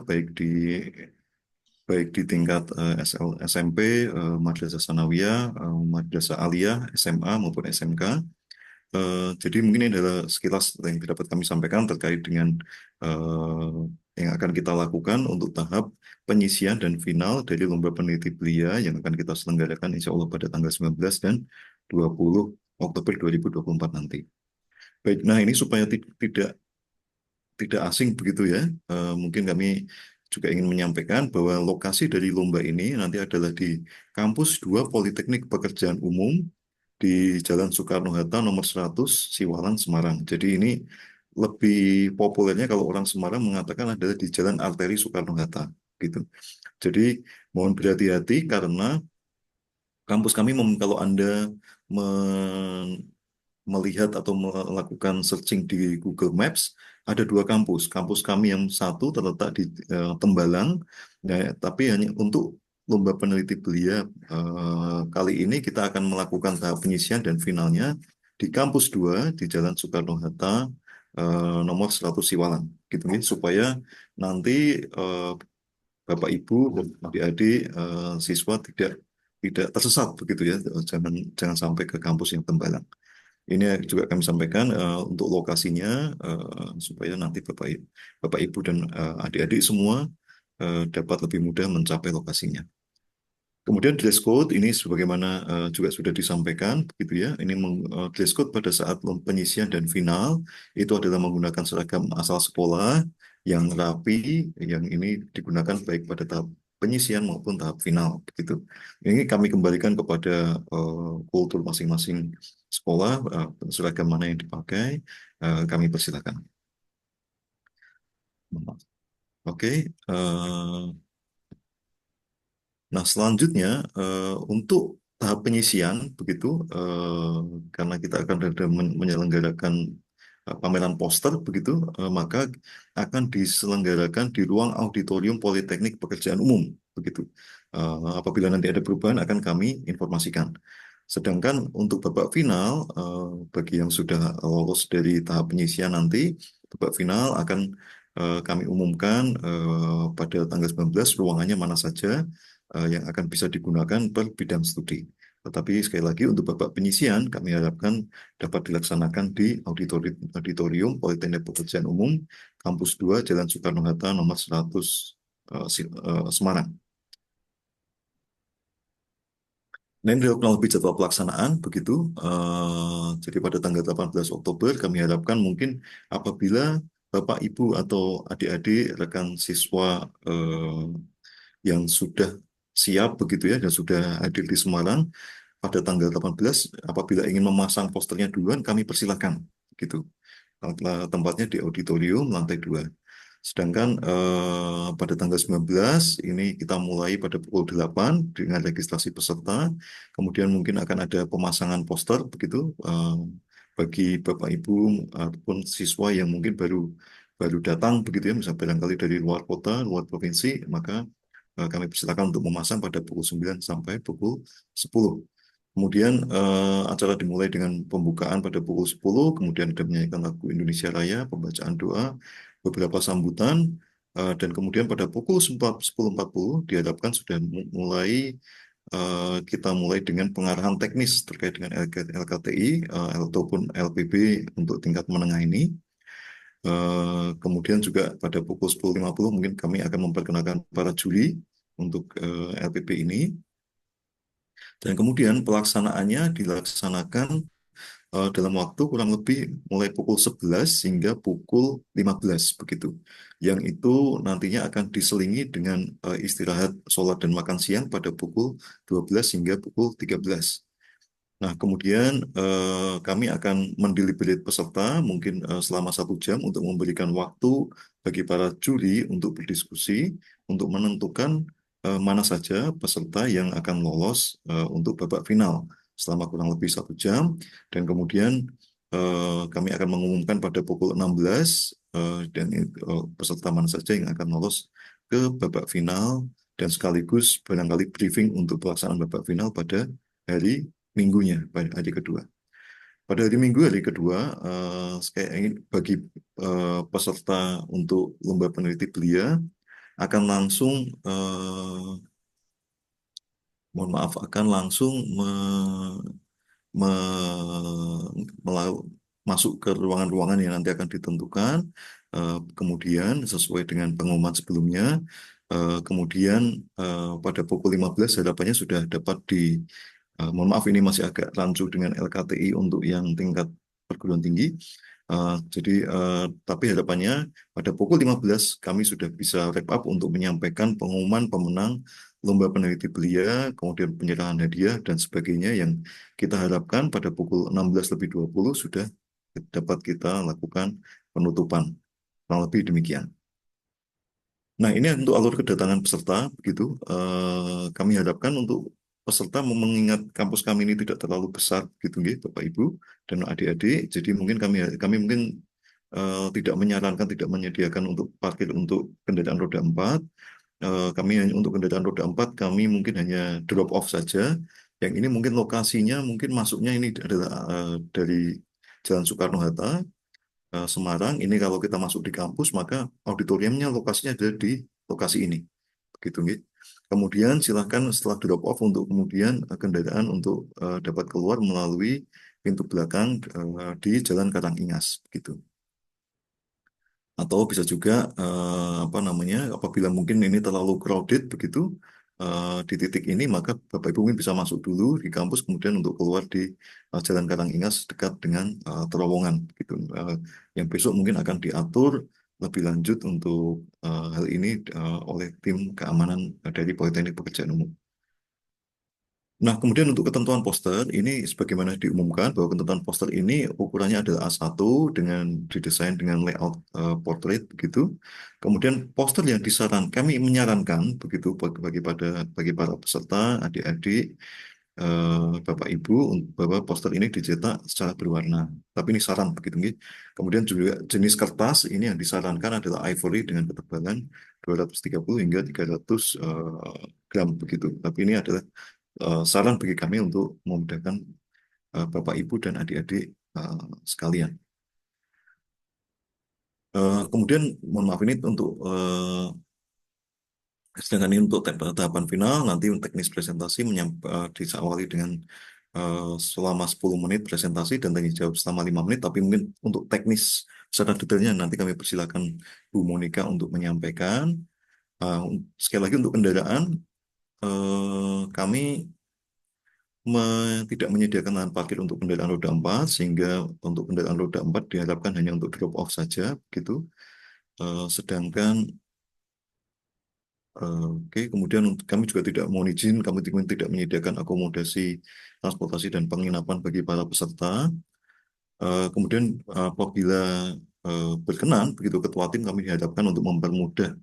baik di tingkat SMP, Madrasah Sanawiyah, Madrasah Aliyah, SMA maupun SMK. Jadi mungkin ini adalah sekilas yang dapat kami sampaikan terkait dengan eh, yang akan kita lakukan untuk tahap penyisian dan final dari Lomba Peneliti Belia yang akan kita selenggarakan insya Allah pada tanggal 19 dan 20 Oktober 2024 nanti. Baik, nah ini supaya tidak tidak asing begitu ya. Mungkin kami juga ingin menyampaikan bahwa lokasi dari lomba ini nanti adalah di Kampus 2 Politeknik Pekerjaan Umum di Jalan Soekarno-Hatta nomor 100 Siwalan, Semarang. Jadi ini lebih populernya kalau orang Semarang mengatakan adalah di Jalan Arteri Soekarno-Hatta gitu. Jadi mohon berhati-hati karena kampus kami kalau Anda melihat atau melakukan searching di Google Maps, ada dua kampus. Kampus kami yang satu terletak di Tembalang, ya, tapi hanya untuk lomba peneliti belia kali ini kita akan melakukan tahap penyisian dan finalnya di kampus 2 di Jalan Soekarno-Hatta nomor 100 Siwalan, gitu ya, supaya nanti eh, Bapak Ibu dan adik-adik siswa tidak tidak tersesat begitu ya, jangan jangan sampai ke kampus yang Tembalang. Ini juga kami sampaikan untuk lokasinya supaya nanti Bapak Ibu dan adik-adik semua dapat lebih mudah mencapai lokasinya. Kemudian dress code ini sebagaimana juga sudah disampaikan begitu ya. Ini dress code pada saat penyisian dan final itu adalah menggunakan seragam asal sekolah yang rapi, yang ini digunakan baik pada tahap penyisian maupun tahap final begitu. Ini kami kembalikan kepada kultur masing-masing sekolah, seragam mana yang dipakai, kami persilakan. Oke, nah, selanjutnya untuk tahap penyisian begitu karena kita akan ada menyelenggarakan pameran poster begitu maka akan diselenggarakan di ruang auditorium Politeknik Pekerjaan Umum begitu. Apabila nanti ada perubahan akan kami informasikan. Sedangkan untuk babak final bagi yang sudah lolos dari tahap penyisian nanti babak final akan kami umumkan pada tanggal 19 ruangannya mana saja yang akan bisa digunakan per bidang studi. Tetapi sekali lagi untuk babak penyisian kami harapkan dapat dilaksanakan di auditorium Politeknik Pekerjaan Umum Kampus 2 Jalan Soekarno-Hatta nomor 100 Semarang. Nah, ini adalah kurang lebih jadwal pelaksanaan begitu. Jadi pada tanggal 18 Oktober kami harapkan mungkin apabila Bapak, Ibu atau adik-adik rekan siswa yang sudah siap begitu ya dan sudah hadir di Semarang pada tanggal 18 apabila ingin memasang posternya duluan kami persilakan gitu. Tempatnya di auditorium lantai 2. Sedangkan pada tanggal 19 ini kita mulai pada pukul 8 dengan registrasi peserta. Kemudian mungkin akan ada pemasangan poster begitu bagi Bapak Ibu ataupun siswa yang mungkin baru baru datang begitu ya, misalnya barangkali dari luar kota, luar provinsi, maka kami persilakan untuk memasang pada pukul 9 sampai pukul 10. Kemudian acara dimulai dengan pembukaan pada pukul 10, kemudian ada menyanyikan lagu Indonesia Raya, pembacaan doa, beberapa sambutan, dan kemudian pada pukul 10.40 diharapkan sudah mulai kita mulai dengan pengarahan teknis terkait dengan LKTI ataupun LPB untuk tingkat menengah ini. Kemudian juga pada pukul 10.50 mungkin kami akan memperkenalkan para juri untuk LPB ini. Dan kemudian pelaksanaannya dilaksanakan dalam waktu kurang lebih mulai pukul 11 hingga pukul 15 begitu. Yang itu nantinya akan diselingi dengan istirahat sholat dan makan siang pada pukul 12 hingga pukul 13. Nah, kemudian kami akan mendeliberate peserta mungkin selama 1 jam untuk memberikan waktu bagi para juri untuk berdiskusi, untuk menentukan mana saja peserta yang akan lolos untuk babak final selama kurang lebih 1 jam. Dan kemudian kami akan mengumumkan pada pukul 16 dan peserta mana saja yang akan lolos ke babak final dan sekaligus barangkali briefing untuk pelaksanaan babak final pada hari minggunya, pada hari kedua. Pada hari kedua, saya ingin bagi peserta untuk lomba peneliti belia, akan langsung mohon maaf akan langsung melau- masuk ke ruangan-ruangan yang nanti akan ditentukan. Kemudian sesuai dengan pengumuman sebelumnya, kemudian pada pukul 15 harapannya sudah dapat mohon maaf ini masih agak rancu dengan LKTI untuk yang tingkat perguruan tinggi. Tapi harapannya pada pukul 15 kami sudah bisa wrap up untuk menyampaikan pengumuman pemenang lomba peneliti belia, kemudian penyerahan hadiah dan sebagainya yang kita harapkan pada pukul 16:20 sudah dapat kita lakukan penutupan. Kurang lebih demikian. Nah, ini untuk alur kedatangan peserta, begitu. Kami harapkan untuk peserta mengingat kampus kami ini tidak terlalu besar, gitu, nggih, Bapak Ibu dan adik-adik. Jadi mungkin kami mungkin tidak menyarankan, tidak menyediakan untuk parkir untuk kendaraan roda 4. Kami hanya untuk kendaraan roda 4, kami mungkin hanya drop off saja. Yang ini mungkin lokasinya, mungkin masuknya ini adalah dari Jalan Soekarno-Hatta, Semarang. Ini kalau kita masuk di kampus, maka auditoriumnya lokasinya ada di lokasi ini. Begitu, nggih. Kemudian silahkan setelah drop off untuk kemudian kendaraan untuk dapat keluar melalui pintu belakang di Jalan Karangingas, begitu. Atau bisa juga apa namanya, apabila mungkin ini terlalu crowded begitu di titik ini, maka Bapak Ibu mungkin bisa masuk dulu di kampus kemudian untuk keluar di Jalan Karangingas dekat dengan terowongan gitu. Yang besok mungkin akan diatur lebih lanjut untuk hal ini oleh tim keamanan dari Politeknik Pekerjaan Umum. Nah, kemudian untuk ketentuan poster, ini sebagaimana diumumkan bahwa ketentuan poster ini ukurannya adalah A1 dengan didesain dengan layout portrait begitu. Kemudian poster yang disarankan, kami menyarankan begitu bagi para peserta, adik-adik, Bapak Ibu, bahwa poster ini dicetak secara berwarna. Tapi ini saran begitu, nggih. Kemudian juga jenis kertas ini yang disarankan adalah ivory dengan ketebalan 230 hingga 300 gram begitu. Tapi ini adalah saran bagi kami untuk memudahkan Bapak, Ibu, dan adik-adik sekalian. Kemudian, mohon maaf ini untuk sedangkan ini untuk tahapan final, nanti untuk teknis presentasi disawali dengan selama 10 menit presentasi dan tanya jawab selama 5 menit, tapi mungkin untuk teknis secara detailnya nanti kami persilakan Bu Monika untuk menyampaikan. Sekali lagi untuk kendaraan, kami tidak menyediakan lahan parkir untuk kendaraan roda 4 sehingga untuk kendaraan roda 4 diharapkan hanya untuk drop off saja gitu. Sedangkan oke, kemudian kami juga tidak mohon izin, kami tidak menyediakan akomodasi transportasi dan penginapan bagi para peserta. Kemudian apabila berkenan begitu ketua tim, kami dihadapkan untuk mempermudah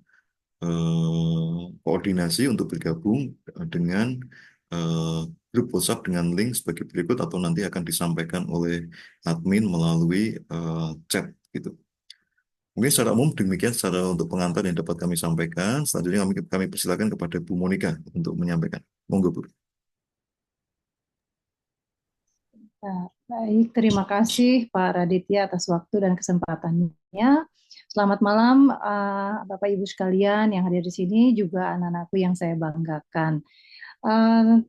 koordinasi untuk bergabung dengan eh, grup WhatsApp dengan link sebagai berikut atau nanti akan disampaikan oleh admin melalui chat gitu. Mungkin secara umum demikian secara untuk pengantar yang dapat kami sampaikan. Selanjutnya kami persilakan kepada Bu Monika untuk menyampaikan. Monggo, Bu. Nah, baik, terima kasih Pak Raditya atas waktu dan kesempatannya. Selamat malam Bapak Ibu sekalian yang hadir di sini, juga anak-anakku yang saya banggakan.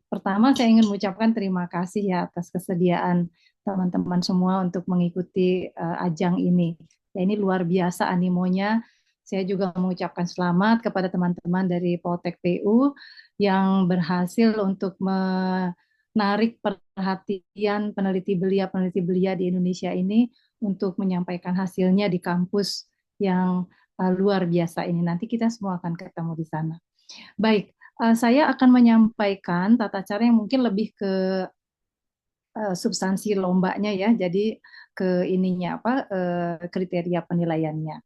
Pertama saya ingin mengucapkan terima kasih ya atas kesediaan teman-teman semua untuk mengikuti ajang ini. Ya, ini luar biasa animonya. Saya juga mengucapkan selamat kepada teman-teman dari Poltek PU yang berhasil untuk menarik perhatian peneliti belia di Indonesia ini untuk menyampaikan hasilnya di kampus yang luar biasa ini. Nanti kita semua akan ketemu di sana. Baik, saya akan menyampaikan tata cara yang mungkin lebih ke substansi lombanya ya. Jadi ke ininya apa kriteria penilaiannya.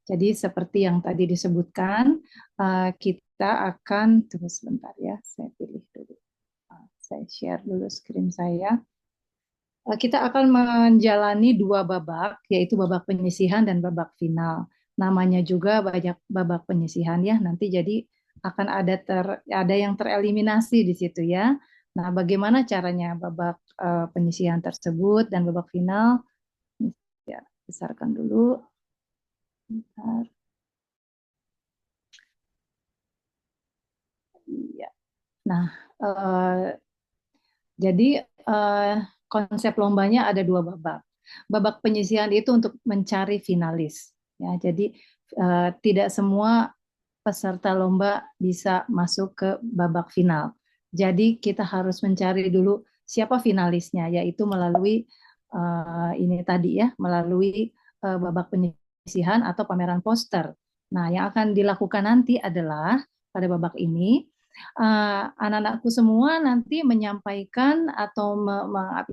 Jadi seperti yang tadi disebutkan, kita akan tunggu sebentar ya, saya pilih dulu. Saya share dulu screen saya. Kita akan menjalani dua babak, yaitu babak penyisihan dan babak final. Namanya juga banyak babak penyisihan ya, nanti jadi akan ada yang tereliminasi di situ ya. Nah, bagaimana caranya babak penyisihan tersebut dan babak final? Ya, besarkan dulu. Bentar. Iya. Nah, eh, jadi eh, konsep lombanya ada dua babak. Babak penyisihan itu untuk mencari finalis. Ya, jadi tidak semua peserta lomba bisa masuk ke babak final. Jadi kita harus mencari dulu siapa finalisnya, yaitu melalui ini tadi ya, melalui babak penyisihan atau pameran poster. Nah, yang akan dilakukan nanti adalah pada babak ini anak-anakku semua nanti menyampaikan atau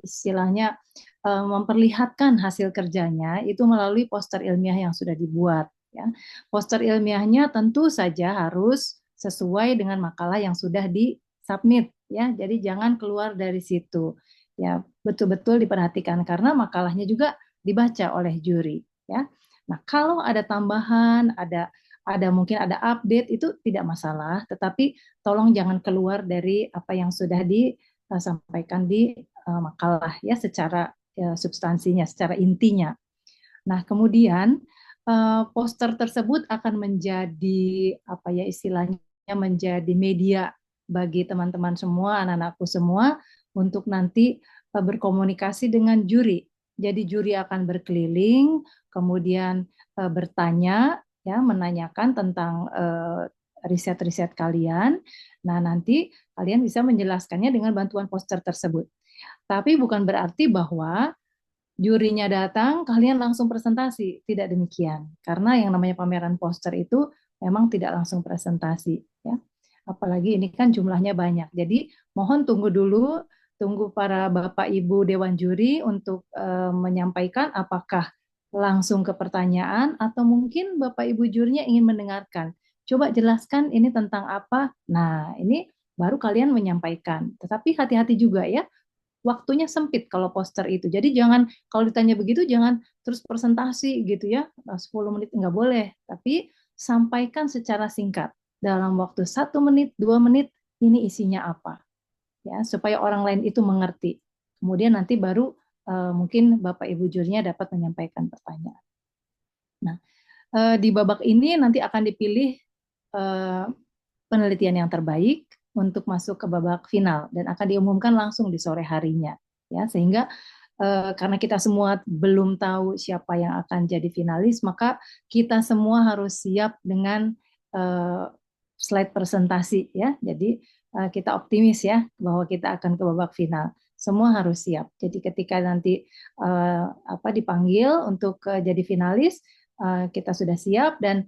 istilahnya memperlihatkan hasil kerjanya itu melalui poster ilmiah yang sudah dibuat. Ya. Poster ilmiahnya tentu saja harus sesuai dengan makalah yang sudah disubmit. Ya, jadi jangan keluar dari situ. Ya, betul-betul diperhatikan karena makalahnya juga dibaca oleh juri. Ya, nah kalau ada tambahan, ada mungkin ada update itu tidak masalah, tetapi tolong jangan keluar dari apa yang sudah disampaikan di makalah ya secara substansinya, secara intinya. Nah, kemudian poster tersebut akan menjadi apa ya istilahnya menjadi media bagi teman-teman semua, anak-anakku semua untuk nanti berkomunikasi dengan juri. Jadi juri akan berkeliling, kemudian bertanya ya menanyakan tentang riset-riset kalian. Nah, nanti kalian bisa menjelaskannya dengan bantuan poster tersebut. Tapi bukan berarti bahwa jurinya datang, kalian langsung presentasi. Tidak demikian. Karena yang namanya pameran poster itu memang tidak langsung presentasi. Ya. Apalagi ini kan jumlahnya banyak. Jadi mohon tunggu dulu, tunggu para Bapak Ibu Dewan Juri untuk menyampaikan apakah langsung ke pertanyaan atau mungkin Bapak Ibu jurinya ingin mendengarkan. Coba jelaskan ini tentang apa. Nah, ini baru kalian menyampaikan. Tetapi hati-hati juga ya, waktunya sempit kalau poster itu. Jadi jangan kalau ditanya begitu jangan terus presentasi gitu ya 10 menit nggak boleh. Tapi sampaikan secara singkat dalam waktu 1 menit 2 menit ini isinya apa ya supaya orang lain itu mengerti. Kemudian nanti baru mungkin Bapak Ibu jurinya dapat menyampaikan pertanyaan. Nah di babak ini nanti akan dipilih eh, penelitian yang terbaik untuk masuk ke babak final dan akan diumumkan langsung di sore harinya ya sehingga karena kita semua belum tahu siapa yang akan jadi finalis maka kita semua harus siap dengan eh, slide presentasi ya jadi kita optimis ya bahwa kita akan ke babak final semua harus siap jadi ketika nanti apa dipanggil untuk jadi finalis kita sudah siap dan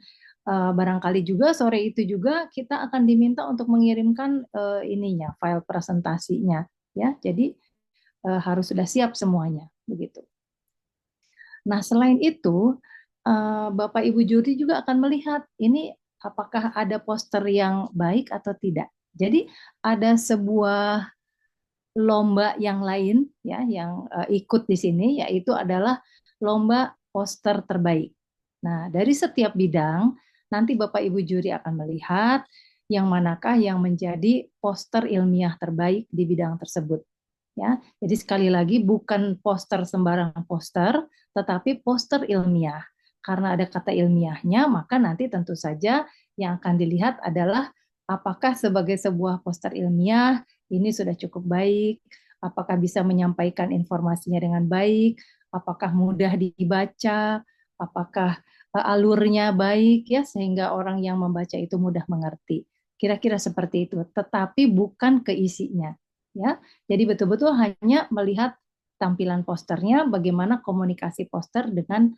barangkali juga sore itu juga kita akan diminta untuk mengirimkan ininya file presentasinya ya jadi harus sudah siap semuanya begitu. Nah selain itu Bapak Ibu juri juga akan melihat ini apakah ada poster yang baik atau tidak. Jadi ada sebuah lomba yang lain ya yang ikut di sini yaitu adalah lomba poster terbaik. Nah, dari setiap bidang nanti Bapak Ibu juri akan melihat yang manakah yang menjadi poster ilmiah terbaik di bidang tersebut. Ya, jadi sekali lagi bukan poster sembarang poster, tetapi poster ilmiah. Karena ada kata ilmiahnya, maka nanti tentu saja yang akan dilihat adalah apakah sebagai sebuah poster ilmiah ini sudah cukup baik, apakah bisa menyampaikan informasinya dengan baik, apakah mudah dibaca, apakah alurnya baik ya sehingga orang yang membaca itu mudah mengerti. Kira-kira seperti itu, tetapi bukan keisinya ya. Jadi betul-betul hanya melihat tampilan posternya, bagaimana komunikasi poster dengan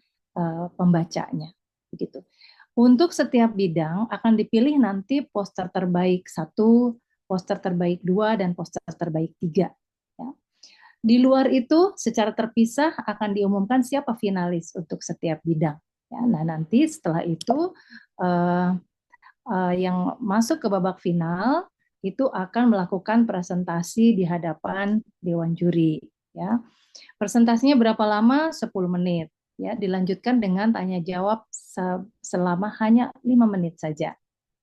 pembacanya. Begitu. Untuk setiap bidang akan dipilih nanti poster terbaik 1, poster terbaik 2, dan poster terbaik 3. Ya. Di luar itu, secara terpisah akan diumumkan siapa finalis untuk setiap bidang. Ya, nah nanti setelah itu eh, yang masuk ke babak final itu akan melakukan presentasi di hadapan dewan juri ya. Presentasinya berapa lama? 10 menit ya, dilanjutkan dengan tanya jawab selama hanya 5 menit saja.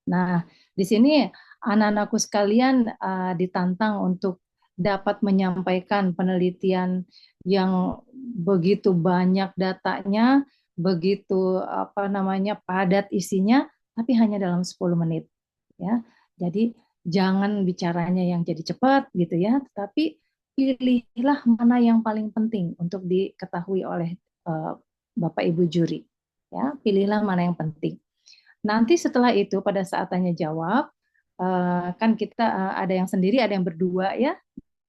Nah, di sini anak-anakku sekalian ditantang untuk dapat menyampaikan penelitian yang begitu banyak datanya, begitu apa namanya padat isinya, tapi hanya dalam 10 menit. Ya, jadi jangan bicaranya yang jadi cepat gitu ya, tetapi pilihlah mana yang paling penting untuk diketahui oleh uh, Bapak Ibu juri. Ya, pilihlah mana yang penting. Nanti setelah itu pada saat tanya jawab, kan kita ada yang sendiri, ada yang berdua ya.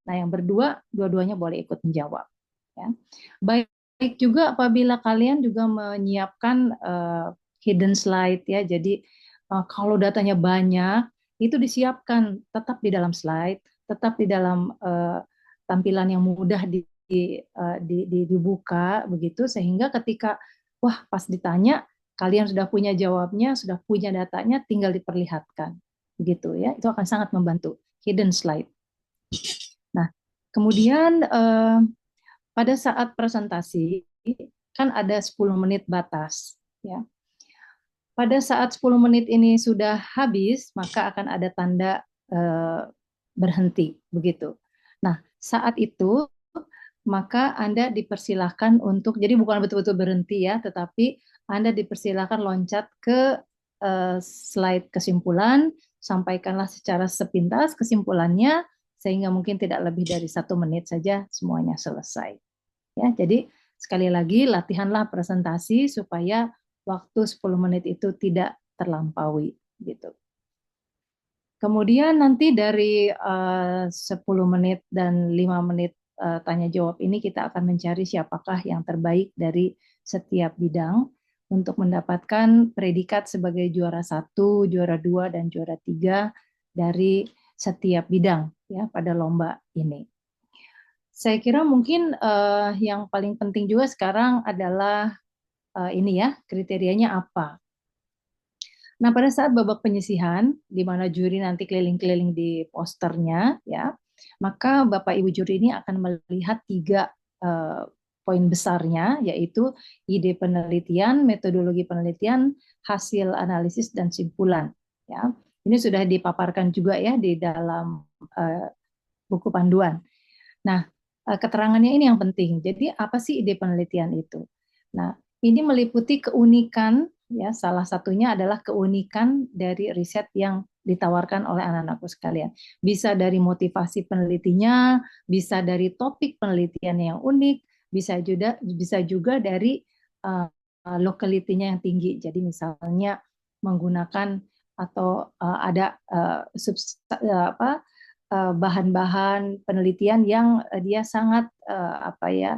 Nah, yang berdua, dua-duanya boleh ikut menjawab. Ya. Baik juga apabila kalian juga menyiapkan hidden slide ya. Jadi kalau datanya banyak, itu disiapkan tetap di dalam slide, tetap di dalam tampilan yang mudah dibuka begitu, sehingga ketika wah pas ditanya kalian sudah punya jawabnya, sudah punya datanya, tinggal diperlihatkan begitu ya. Itu akan sangat membantu hidden slide. Nah, kemudian pada saat presentasi kan ada 10 menit batas ya. Pada saat 10 menit ini sudah habis, maka akan ada tanda berhenti begitu. Nah, saat itu maka Anda dipersilahkan untuk, jadi bukan betul-betul berhenti ya, tetapi Anda dipersilahkan loncat ke slide kesimpulan, sampaikanlah secara sepintas kesimpulannya, sehingga mungkin tidak lebih dari 1 menit saja semuanya selesai. Ya, jadi sekali lagi latihanlah presentasi supaya waktu 10 menit itu tidak terlampaui gitu. Kemudian nanti dari 10 menit dan 5 menit tanya jawab ini kita akan mencari siapakah yang terbaik dari setiap bidang untuk mendapatkan predikat sebagai juara 1, juara 2, dan juara 3 dari setiap bidang ya pada lomba ini. Saya kira mungkin yang paling penting juga sekarang adalah ini ya, kriterianya apa. Nah, pada saat babak penyisihan, di mana juri nanti keliling-keliling di posternya, ya, maka Bapak Ibu juri ini akan melihat 3 poin besarnya, yaitu ide penelitian, metodologi penelitian, hasil analisis, dan simpulan. Ya, ini sudah dipaparkan juga ya di dalam buku panduan. Nah, keterangannya ini yang penting. Jadi apa sih ide penelitian itu? Nah, ini meliputi keunikan, ya salah satunya adalah keunikan dari riset yang ditawarkan oleh anak-anakku sekalian. Bisa dari motivasi penelitinya, bisa dari topik penelitian yang unik, bisa juga dari locality-nya yang tinggi. Jadi misalnya menggunakan atau ada bahan-bahan penelitian yang dia sangat apa ya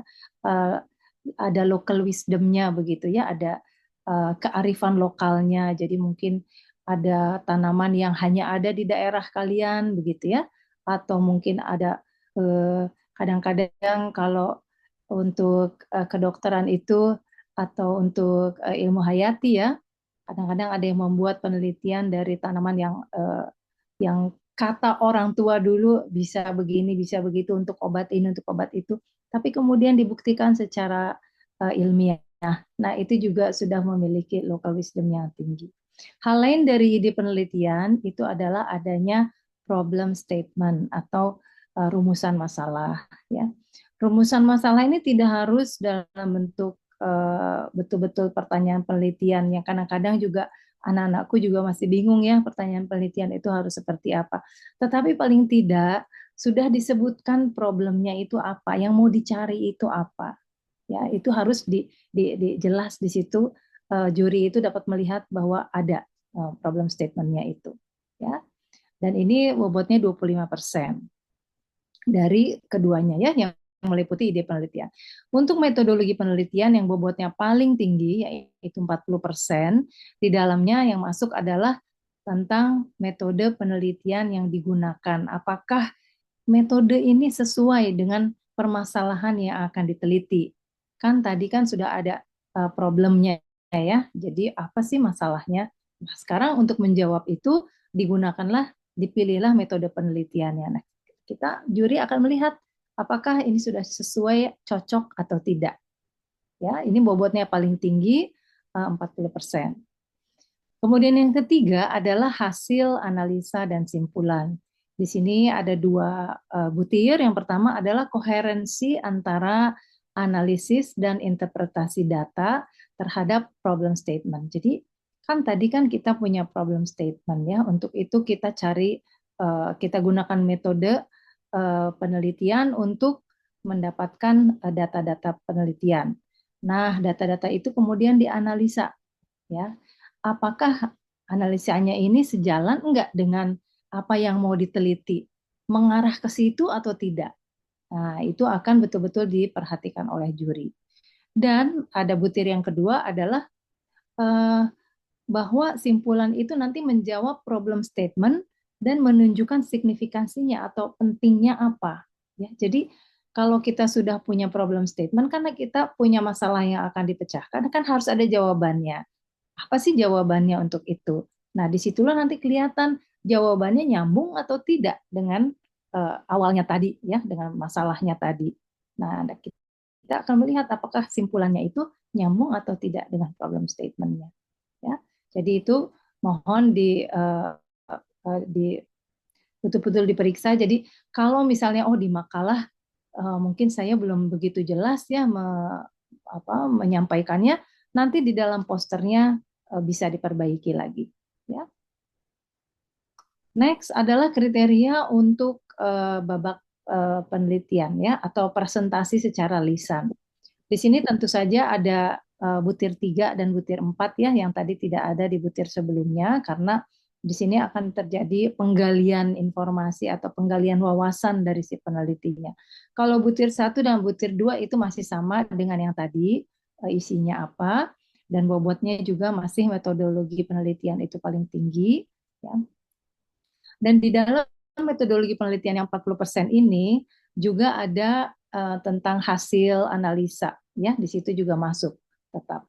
ada local wisdomnya begitu ya, ada kearifan lokalnya. Jadi mungkin ada tanaman yang hanya ada di daerah kalian begitu ya, atau mungkin ada kadang-kadang kalau untuk kedokteran itu atau untuk ilmu hayati ya, kadang-kadang ada yang membuat penelitian dari tanaman yang kata orang tua dulu bisa begini, bisa begitu untuk obat ini, untuk obat itu, tapi kemudian dibuktikan secara ilmiah. Nah, itu juga sudah memiliki local wisdom yang tinggi. Hal lain dari ide penelitian itu adalah adanya problem statement atau rumusan masalah. Ya, rumusan masalah ini tidak harus dalam bentuk betul-betul pertanyaan penelitian yang kadang-kadang juga anak-anakku juga masih bingung ya pertanyaan penelitian itu harus seperti apa. Tetapi paling tidak sudah disebutkan problemnya itu apa, yang mau dicari itu apa. Ya, itu harus jelas di situ juri itu dapat melihat bahwa ada problem statementnya itu. Ya. Dan ini bobotnya 25% dari keduanya ya yang meliputi ide penelitian. Untuk metodologi penelitian yang bobotnya paling tinggi yaitu 40%, di dalamnya yang masuk adalah tentang metode penelitian yang digunakan. Apakah metode ini sesuai dengan permasalahan yang akan diteliti? Kan tadi kan sudah ada problemnya ya. Jadi apa sih masalahnya? Nah, sekarang untuk menjawab itu dipilihlah metode penelitiannya. Nah, kita juri akan melihat apakah ini sudah sesuai, cocok atau tidak. Ya, ini bobotnya paling tinggi 40%. Kemudian yang ketiga adalah hasil analisa dan simpulan. Di sini ada 2 butir. Yang pertama adalah koherensi antara analisis dan interpretasi data terhadap problem statement. Jadi kan tadi kan kita punya problem statement ya. Untuk itu kita cari kita gunakan metode penelitian untuk mendapatkan data-data penelitian. Nah, data-data itu kemudian dianalisa, ya. Apakah analisanya ini sejalan enggak dengan apa yang mau diteliti? Mengarah ke situ atau tidak? Nah, itu akan betul-betul diperhatikan oleh juri. Dan ada butir yang kedua adalah eh, bahwa simpulan itu nanti menjawab problem statement dan menunjukkan signifikansinya atau pentingnya apa. Ya, jadi kalau kita sudah punya problem statement, karena kita punya masalah yang akan dipecahkan, kan harus ada jawabannya. Apa sih jawabannya untuk itu? Nah, disitulah nanti kelihatan jawabannya nyambung atau tidak dengan awalnya tadi, ya, dengan masalahnya tadi. Nah, kita akan melihat apakah simpulannya itu nyambung atau tidak dengan problem statementnya. Ya, jadi itu mohon di betul-betul diperiksa. Jadi kalau misalnya di makalah mungkin saya belum begitu jelas ya menyampaikannya, nanti di dalam posternya bisa diperbaiki lagi. Ya. Next adalah kriteria untuk babak penelitian ya atau presentasi secara lisan. Di sini tentu saja ada butir 3 dan butir 4 ya yang tadi tidak ada di butir sebelumnya karena di sini akan terjadi penggalian informasi atau penggalian wawasan dari si penelitinya. Kalau butir 1 dan butir 2 itu masih sama dengan yang tadi, isinya apa, dan bobotnya juga masih metodologi penelitian itu paling tinggi. Ya. Dan di dalam metodologi penelitian yang 40% ini juga ada tentang hasil analisa, ya, di situ juga masuk tetap.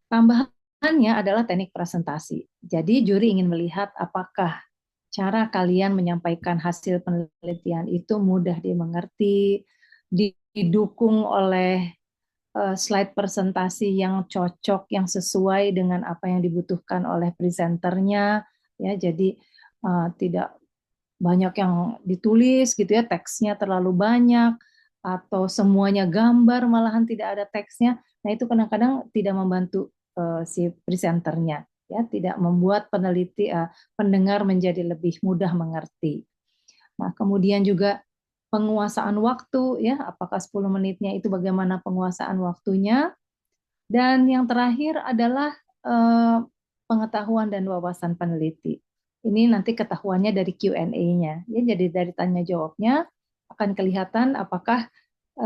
Tambahannya adalah teknik presentasi. Jadi juri ingin melihat apakah cara kalian menyampaikan hasil penelitian itu mudah dimengerti, didukung oleh slide presentasi yang cocok, yang sesuai dengan apa yang dibutuhkan oleh presenternya, ya. Jadi tidak banyak yang ditulis gitu ya, teksnya terlalu banyak atau semuanya gambar malahan tidak ada teksnya. Nah, itu kadang-kadang tidak membantu si presenternya ya, tidak membuat pendengar menjadi lebih mudah mengerti. Nah, kemudian juga penguasaan waktu ya, apakah 10 menitnya itu bagaimana penguasaan waktunya. Dan yang terakhir adalah eh, pengetahuan dan wawasan peneliti. Ini nanti ketahuannya dari Q&A-nya. Ya, jadi dari tanya jawabnya akan kelihatan apakah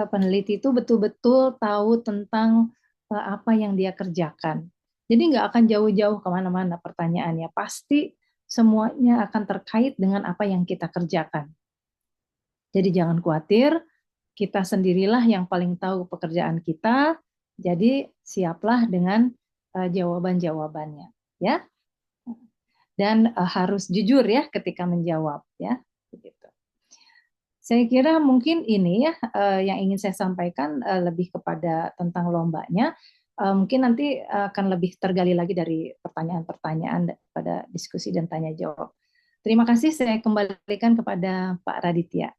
peneliti itu betul-betul tahu tentang apa yang dia kerjakan. Jadi nggak akan jauh-jauh kemana-mana pertanyaannya. Pasti semuanya akan terkait dengan apa yang kita kerjakan. Jadi jangan khawatir, kita sendirilah yang paling tahu pekerjaan kita, jadi siaplah dengan jawaban-jawabannya, ya. Dan harus jujur ya ketika menjawab, ya. Begitu. Saya kira mungkin ini ya yang ingin saya sampaikan lebih kepada tentang lombanya. Mungkin nanti akan lebih tergali lagi dari pertanyaan-pertanyaan pada diskusi dan tanya jawab. Terima kasih, saya kembalikan kepada Pak Raditya.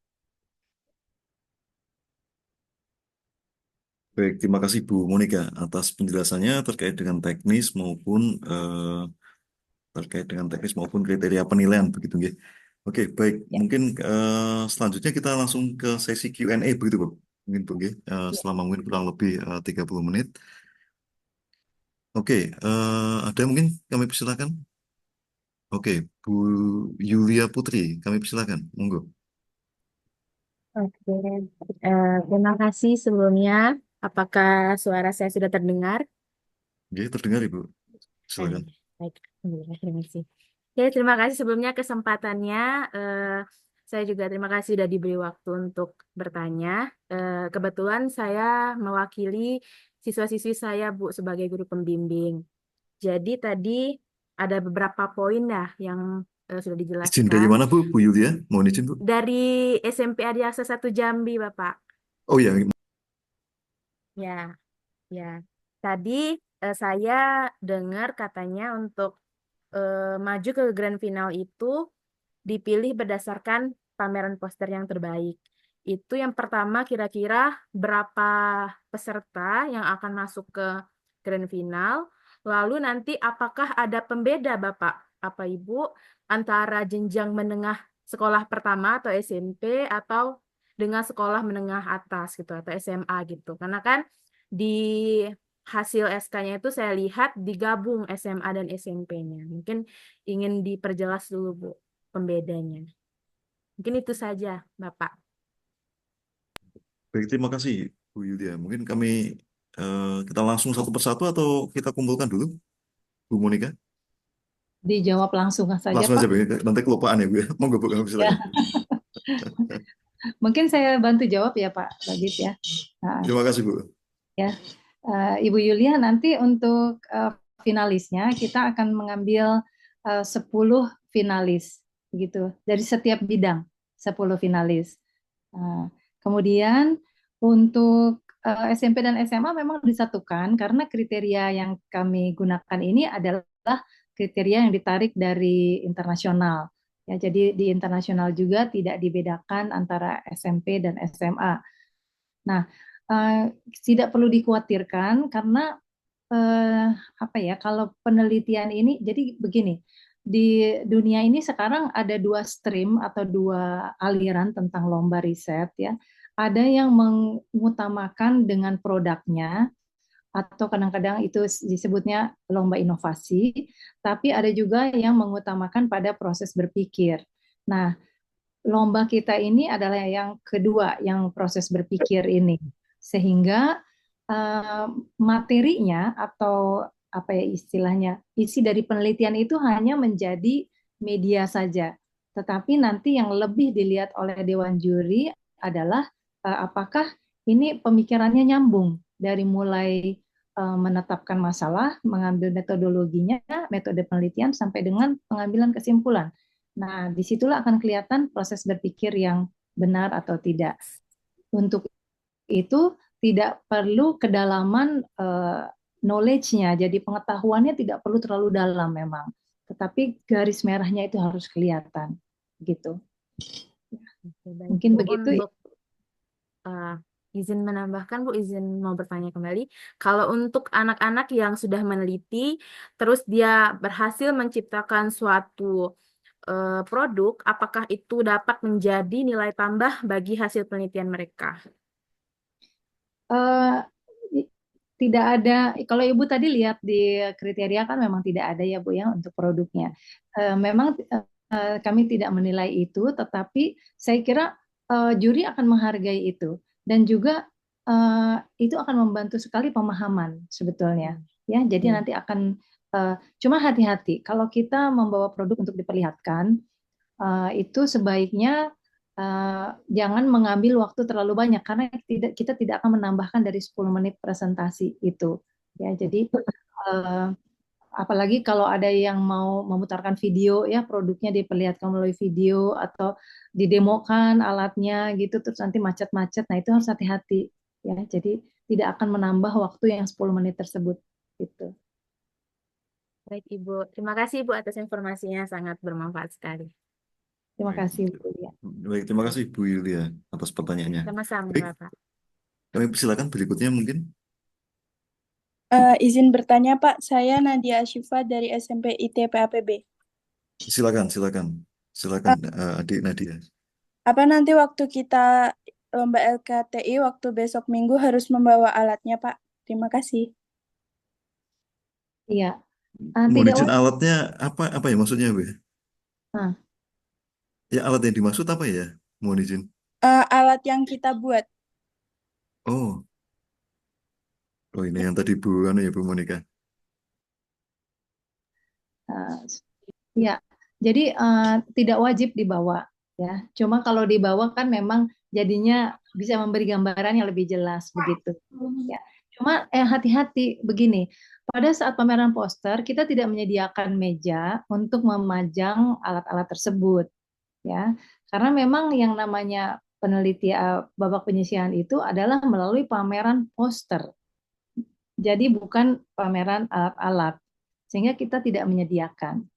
Baik, terima kasih Bu Monika atas penjelasannya terkait dengan teknis maupun kriteria penilaian begitu ya. Oke, baik. Ya, Mungkin selanjutnya kita langsung ke sesi Q&A begitu Bu. Mungkin Bu ya. ya. Selama mungkin kurang lebih 30 menit. Oke, ada mungkin kami persilakan. Oke, Bu Yulia Putri, kami persilakan. Monggo. Oke, terima kasih sebelumnya. Apakah suara saya sudah terdengar? Oke, terdengar Ibu. Eh, Silakan. Baik, alhamdulillah, terima kasih. Oke, terima kasih sebelumnya kesempatannya. Saya juga terima kasih sudah diberi waktu untuk bertanya. Kebetulan saya mewakili siswa-siswi saya, Bu, sebagai guru pembimbing. Jadi tadi ada beberapa poin ya yang sudah Izin dari dijelaskan mana Bu? Bu Yulia? Mohon izin Bu. dari SMP Adi Aksa 1 Jambi, Bapak. Oh ya, Ya. Ya, tadi saya dengar katanya untuk maju ke grand final itu dipilih berdasarkan pameran poster yang terbaik. Itu yang pertama kira-kira berapa peserta yang akan masuk ke grand final? Lalu nanti apakah ada pembeda, Bapak, apa Ibu antara jenjang menengah sekolah pertama atau SMP atau dengan sekolah menengah atas gitu atau SMA gitu. Karena kan di hasil SK-nya itu saya lihat digabung SMA dan SMP-nya. Mungkin ingin diperjelas dulu Bu pembedanya. Mungkin itu saja Bapak. Baik, terima kasih Bu Yulia. Mungkin kita langsung satu persatu atau kita kumpulkan dulu, Bu Monika? Dijawab langsung saja, Langsung aja, Pak. Bu. Nanti kelupaan ya, Bu. Monggo, Bu, kamu Ya, silakan. mungkin saya bantu jawab ya, Pak Radit ya. Nah, Terima kasih, Bu. ya, Ibu Yulia, nanti untuk finalisnya kita akan mengambil 10 finalis, begitu, dari setiap bidang, 10 finalis. Nah, kemudian untuk SMP dan SMA memang disatukan karena kriteria yang kami gunakan ini adalah kriteria yang ditarik dari internasional. Ya, jadi di internasional juga tidak dibedakan antara SMP dan SMA. Nah, tidak perlu dikhawatirkan karena apa ya, kalau penelitian ini, jadi begini, di dunia ini sekarang ada dua stream atau dua aliran tentang lomba riset ya. Ada yang mengutamakan dengan produknya, atau kadang-kadang itu disebutnya lomba inovasi, tapi ada juga yang mengutamakan pada proses berpikir. Nah, lomba kita ini adalah yang kedua, yang proses berpikir ini. Sehingga eh, materinya atau apa ya istilahnya, isi dari penelitian itu hanya menjadi media saja. Tetapi nanti yang lebih dilihat oleh dewan juri adalah apakah ini pemikirannya nyambung dari mulai menetapkan masalah, mengambil metodologinya, metode penelitian sampai dengan pengambilan kesimpulan. Nah, disitulah akan kelihatan proses berpikir yang benar atau tidak. Untuk itu tidak perlu kedalaman knowledge-nya, jadi pengetahuannya tidak perlu terlalu dalam memang. Tetapi garis merahnya itu harus kelihatan, gitu. Oke, baik Mungkin Bu. begitu. Untuk izin menambahkan Bu, izin mau bertanya kembali. Kalau untuk anak-anak yang sudah meneliti, terus dia berhasil menciptakan suatu produk, apakah itu dapat menjadi nilai tambah bagi hasil penelitian mereka? Eh, Tidak ada, kalau Ibu tadi lihat di kriteria kan memang tidak ada ya Bu ya untuk produknya. Memang kami tidak menilai itu, tetapi saya kira juri akan menghargai itu dan juga itu akan membantu sekali pemahaman sebetulnya. Ya, jadi nanti akan cuma hati-hati kalau kita membawa produk untuk diperlihatkan, itu sebaiknya jangan mengambil waktu terlalu banyak karena kita tidak akan menambahkan dari 10 menit presentasi itu. Ya, jadi apalagi kalau ada yang mau memutarkan video ya produknya diperlihatkan melalui video atau didemokan alatnya gitu terus nanti macet-macet. Nah, itu harus hati-hati ya. Jadi tidak akan menambah waktu yang 10 menit tersebut gitu. Baik Ibu, terima kasih Ibu atas informasinya, sangat bermanfaat sekali. Terima Baik, kasih Bu ya. baik, terima kasih Bu Yulia atas pertanyaannya. Sama-sama Baik, Bapak. kami silakan berikutnya mungkin. Izin bertanya Pak, saya Nadia Asyifa dari SMP IT PAPB. Silakan, silakan. Silakan, Adik Nadia. Apa nanti waktu kita lomba LKTI waktu besok Minggu harus membawa alatnya Pak? Terima kasih. Iya. Mohon Tidak izin wajib. alatnya apa ya maksudnya, Bu? Nah, Ya, alat yang dimaksud apa ya? Mohon izin. Alat yang kita buat. Oh, oh ini yang tadi ya Bu Monika. ya, jadi tidak wajib dibawa ya. Cuma kalau dibawa kan memang jadinya bisa memberi gambaran yang lebih jelas begitu. Ya. Cuma hati-hati begini. Pada saat pameran poster kita tidak menyediakan meja untuk memajang alat-alat tersebut ya. Karena memang yang namanya penelitian babak penyisihan itu adalah melalui pameran poster. Jadi bukan pameran alat-alat. Sehingga kita tidak menyediakan.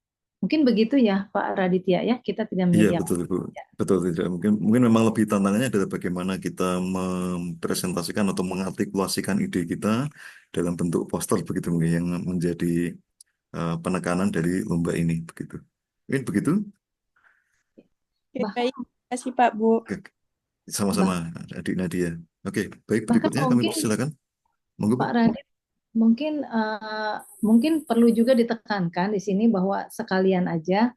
Mungkin begitu ya Pak Raditya ya, kita tidak Iya, menyediakan. betul Ibu. Betul tidak. Mungkin memang lebih tantangannya adalah bagaimana kita mempresentasikan atau mengartikulasikan ide kita dalam bentuk poster begitu mungkin yang menjadi penekanan dari lomba ini begitu. Mungkin begitu. Oke, Bahkan, baik. Terima kasih Pak, Bu. Oke, bah- sama-sama Adik Nadia. Oke, baik bahkan berikutnya kami mungkin persilakan. Monggo Pak Bu. Radit, mungkin perlu juga ditekankan di sini bahwa sekalian aja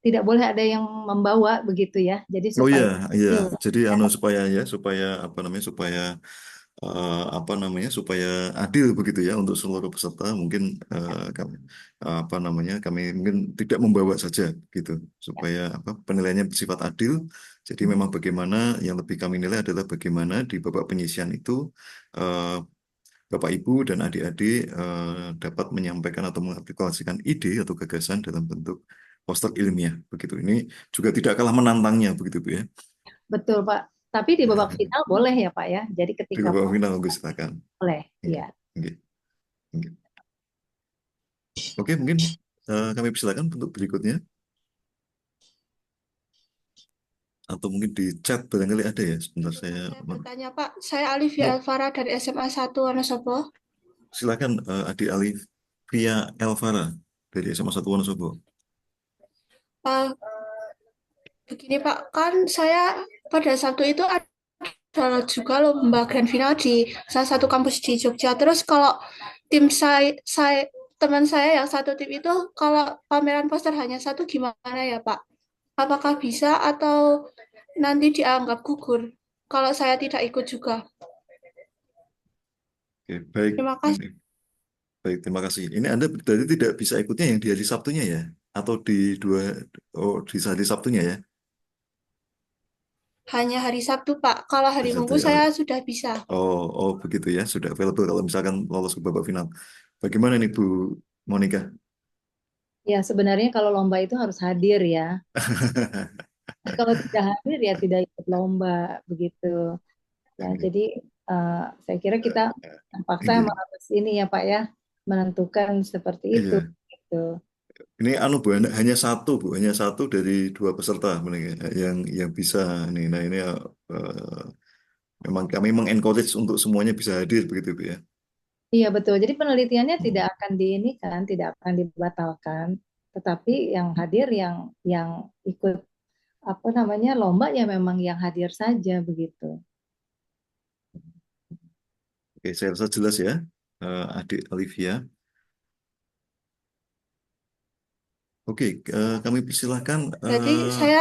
tidak boleh ada yang membawa begitu ya. Jadi Oh iya, supaya iya. adil. Jadi Ya. supaya apa namanya supaya adil begitu ya untuk seluruh peserta mungkin kami apa namanya kami mungkin tidak membawa saja gitu supaya penilaiannya bersifat adil. Jadi memang bagaimana yang lebih kami nilai adalah bagaimana di babak penyisian itu eh, Bapak Ibu dan adik-adik dapat menyampaikan atau mengaplikasikan ide atau gagasan dalam bentuk poster ilmiah begitu. Ini juga tidak kalah menantangnya begitu Bu ya. Betul Pak. Tapi di babak final boleh ya Pak ya. Jadi Di ketika babak final monggo silakan. boleh, Oke, ya. oke, oke. Oke, mungkin kami persilakan untuk berikutnya atau mungkin di chat barangkali ada ya. Sebentar saya Saya bertanya Pak, saya Alivia Elvara dari SMA 1 Wonosobo. silakan Adik Alif via Elvara dari SMA 1 Wonosobo. Eh, Begini Pak, kan saya pada Sabtu itu ada juga lomba grand final di salah satu kampus di Jogja. Terus kalau tim teman saya yang satu tim itu kalau pameran poster hanya satu gimana ya Pak? Apakah bisa atau nanti dianggap gugur kalau saya tidak ikut juga? Oke, baik. Terima kasih. Baik, terima kasih. Ini Anda berarti tidak bisa ikutnya yang di hari Sabtunya ya? Atau di hari Sabtunya ya? Hanya hari Sabtu Pak. Kalau Hari hari Sabtu Minggu ya. saya sudah bisa. Oh, begitu ya. Sudah available kalau misalkan lolos ke babak final. Bagaimana nih Bu Monica? Ya sebenarnya kalau lomba itu harus hadir ya. Kalau tidak hadir ya tidak ikut lomba begitu. Ya, Oke. jadi saya kira kita terpaksa Iya, harus ini ya Pak ya menentukan seperti itu. iya. Gitu. Ini Bu, hanya satu Bu, hanya satu dari dua peserta yang bisa ini. Nah ini memang kami mengencourage untuk semuanya bisa hadir begitu Bu ya. Iya betul. Jadi penelitiannya tidak Hmm. akan tidak akan dibatalkan. Tetapi yang hadir yang ikut apa namanya lomba ya memang yang hadir saja begitu. Oke, saya rasa jelas ya, Adik Olivia. Oke, kami persilahkan. Jadi saya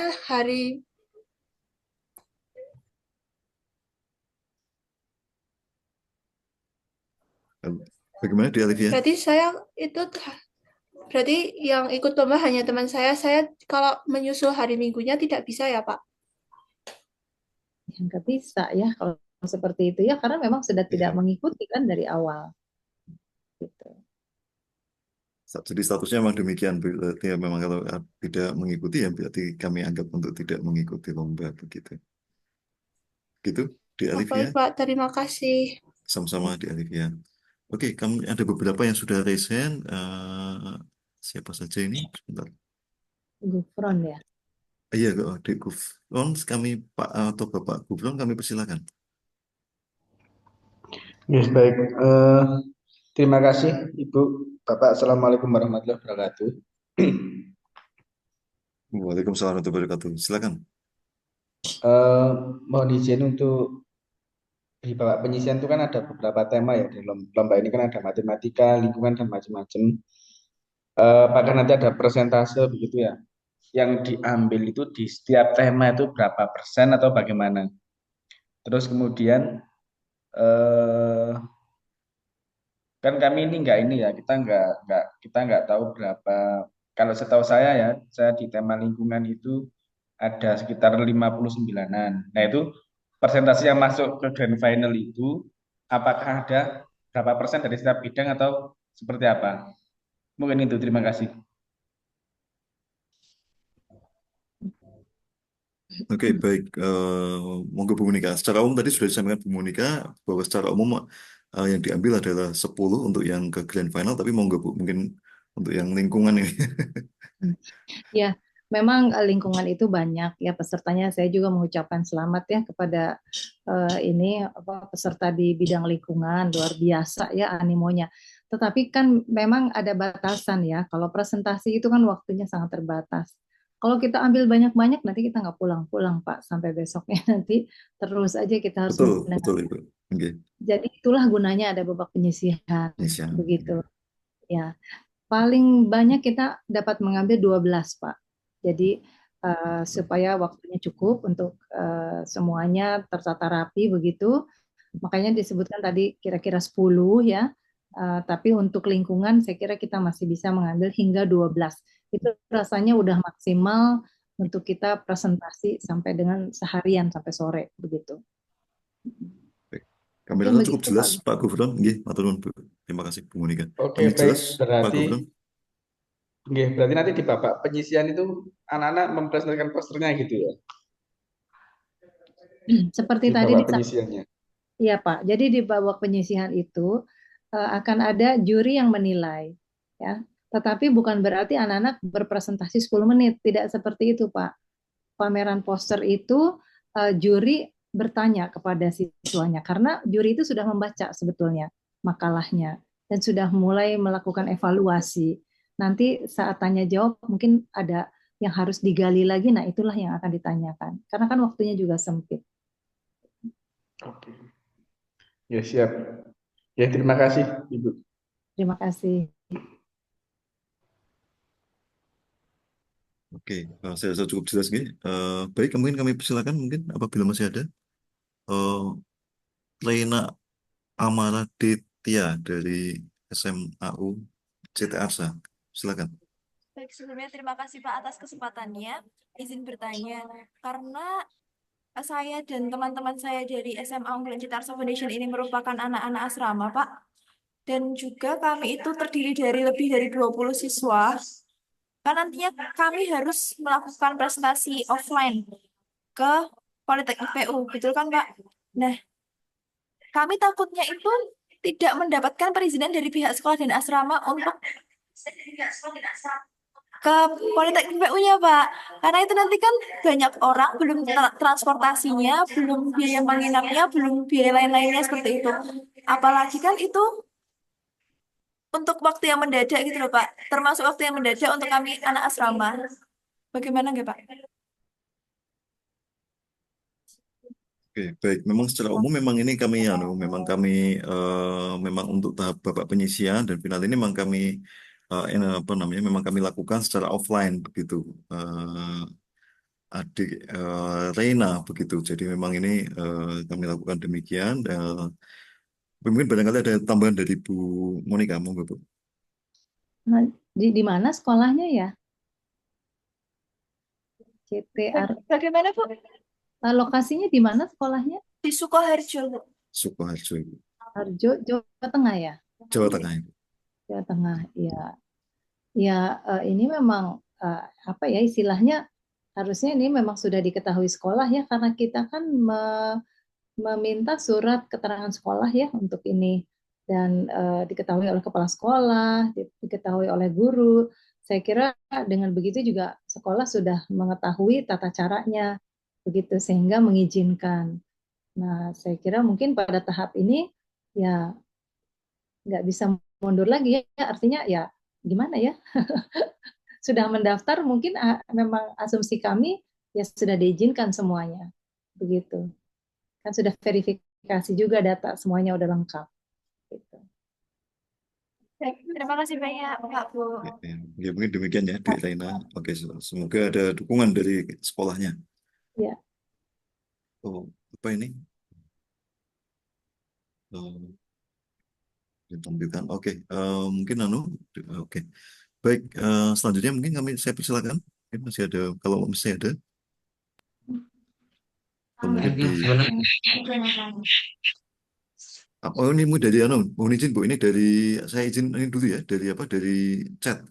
Bagaimana di Olivia? berarti saya itu berarti yang ikut lomba hanya teman saya. Saya kalau menyusul hari Minggunya tidak bisa ya Pak? Yang nggak bisa ya kalau seperti itu ya karena memang sudah tidak Iya. mengikuti kan dari awal. Gitu. Jadi statusnya memang demikian. Berarti ya memang kalau tidak mengikuti ya berarti kami anggap untuk tidak mengikuti lomba begitu. Gitu di Oh, Olivia. baik Pak, terima kasih. Sama-sama di Olivia. Oke, kami ada beberapa yang sudah resen. Siapa saja ini? Sebentar. Gufron ya. Iya, di Gufron kami Pak atau Bapak Gufron kami persilakan. Yes, baik. Terima kasih, Ibu, Bapak. Assalamualaikum warahmatullahi wabarakatuh. Waalaikumsalam warahmatullahi wabarakatuh. Silakan. Mohon izin untuk di babak penyisian itu kan ada beberapa tema ya. Di lomba ini kan ada matematika, lingkungan, dan macam-macam. Apakah nanti ada persentase begitu ya? Yang diambil itu di setiap tema itu berapa persen atau bagaimana? Terus kemudian eh, kan kami ini ya kita nggak tahu berapa. Kalau setahu saya ya, saya di tema lingkungan itu ada sekitar 59-an. Nah itu persentase yang masuk ke grand final itu apakah ada berapa persen dari setiap bidang atau seperti apa? Mungkin itu, terima kasih. Oke, baik. Monggo Bu Monika. Secara umum tadi sudah disampaikan Bu Monika bahwa secara umum yang diambil adalah 10 untuk yang ke grand final, tapi monggo Bu, mungkin untuk yang lingkungan ini. Ya, memang lingkungan itu banyak ya pesertanya. Saya juga mengucapkan selamat ya kepada ini peserta di bidang lingkungan luar biasa ya animonya. Tetapi kan memang ada batasan ya. Kalau presentasi itu kan waktunya sangat terbatas. Kalau kita ambil banyak-banyak, nanti kita nggak pulang-pulang, Pak, sampai besoknya nanti terus aja kita harus Betul, betul mendengar. Ibu. Oke, Jadi itulah gunanya ada babak penyisihan, yes, ya. begitu. Ya, paling banyak kita dapat mengambil 12, Pak. Jadi supaya waktunya cukup untuk semuanya tertata rapi begitu. Makanya disebutkan tadi kira-kira 10 ya. Tapi untuk lingkungan saya kira kita masih bisa mengambil hingga 12. Itu rasanya udah maksimal untuk kita presentasi sampai dengan seharian sampai sore begitu. Baik. Kami Mungkin rasa cukup begitu jelas, Pak. Pak Gufron. Nggih, matur nuwun, Bu. Terima kasih, Bu Monika. Oke, Kami baik. jelas, Pak Berarti, Gufron. berarti nanti di babak penyisian itu anak-anak mempresentasikan posternya gitu ya, Seperti di tadi babak disampaikan. penyisiannya. Iya Pak, jadi di babak penyisihan itu akan ada juri yang menilai, ya. Tetapi bukan berarti anak-anak berpresentasi 10 menit, tidak seperti itu Pak. Pameran poster itu juri bertanya kepada siswanya, karena juri itu sudah membaca sebetulnya makalahnya dan sudah mulai melakukan evaluasi. Nanti saat tanya jawab mungkin ada yang harus digali lagi, nah itulah yang akan ditanyakan. Karena kan waktunya juga sempit. Oke. Ya, siap. Ya, terima kasih, Ibu. Terima kasih. Oke, saya rasa cukup jelas nggih. Baik, mungkin kami persilakan mungkin apabila masih ada. Eh, Lena Amaraditya dari SMAU CT Arsa. Silakan. Baik, sebelumnya terima kasih Pak atas kesempatannya. Izin bertanya, karena saya dan teman-teman saya dari SMA Unggulan Citarsa Foundation ini merupakan anak-anak asrama, Pak. Dan juga kami itu terdiri dari lebih dari 20 siswa. Kan nantinya kami harus melakukan presentasi offline ke Politeknik PU, betul kan Pak? Nah, kami takutnya itu tidak mendapatkan perizinan dari pihak sekolah dan asrama untuk ke Politeknik PU-nya, Pak. Karena itu nanti kan banyak orang, belum transportasinya, belum biaya menginapnya, belum biaya lain-lainnya seperti itu. Apalagi kan itu untuk waktu yang mendadak gitu loh, Pak. Termasuk waktu yang mendadak untuk kami anak asrama. Bagaimana nggak, Pak? Oke, baik. Memang secara umum memang ini kami memang untuk tahap babak penyisian dan final ini memang kami apa namanya memang kami lakukan secara offline begitu. Adik Reina begitu. Jadi memang ini kami lakukan demikian. Mungkin barangkali ada tambahan dari Bu Monika, monggo Bu. Nah, di mana sekolahnya ya? CTR. Bagaimana, Bu? Lokasinya di mana sekolahnya? Di Sukoharjo, Bu. Sukoharjo, Ibu. Harjo, Jawa Tengah ya? Jawa Tengah, Ibu. Jawa Tengah, ya. Ya, ini memang apa ya istilahnya harusnya ini memang sudah diketahui sekolah ya karena kita kan meminta surat keterangan sekolah ya untuk ini dan diketahui oleh kepala sekolah, diketahui oleh guru. Saya kira dengan begitu juga sekolah sudah mengetahui tata caranya begitu sehingga mengizinkan. Nah, saya kira mungkin pada tahap ini ya nggak bisa mundur lagi ya, artinya ya gimana ya, sudah mendaftar mungkin memang asumsi kami ya sudah diizinkan semuanya, begitu. Kan sudah verifikasi juga data semuanya udah lengkap. Gitu. Baik, terima kasih banyak, Pak, Bu. Ya, mungkin demikian ya, Dek Reina. Oke, semoga ada dukungan dari sekolahnya. Ya. Oh, apa ini? Ditampilkan. Oke, mungkin oke. Baik, selanjutnya mungkin saya persilakan. Mungkin masih ada, kalau masih ada. Kemudian oh ini dari mohon izin Bu, ini dari saya izin ini dulu ya, dari apa? Dari chat.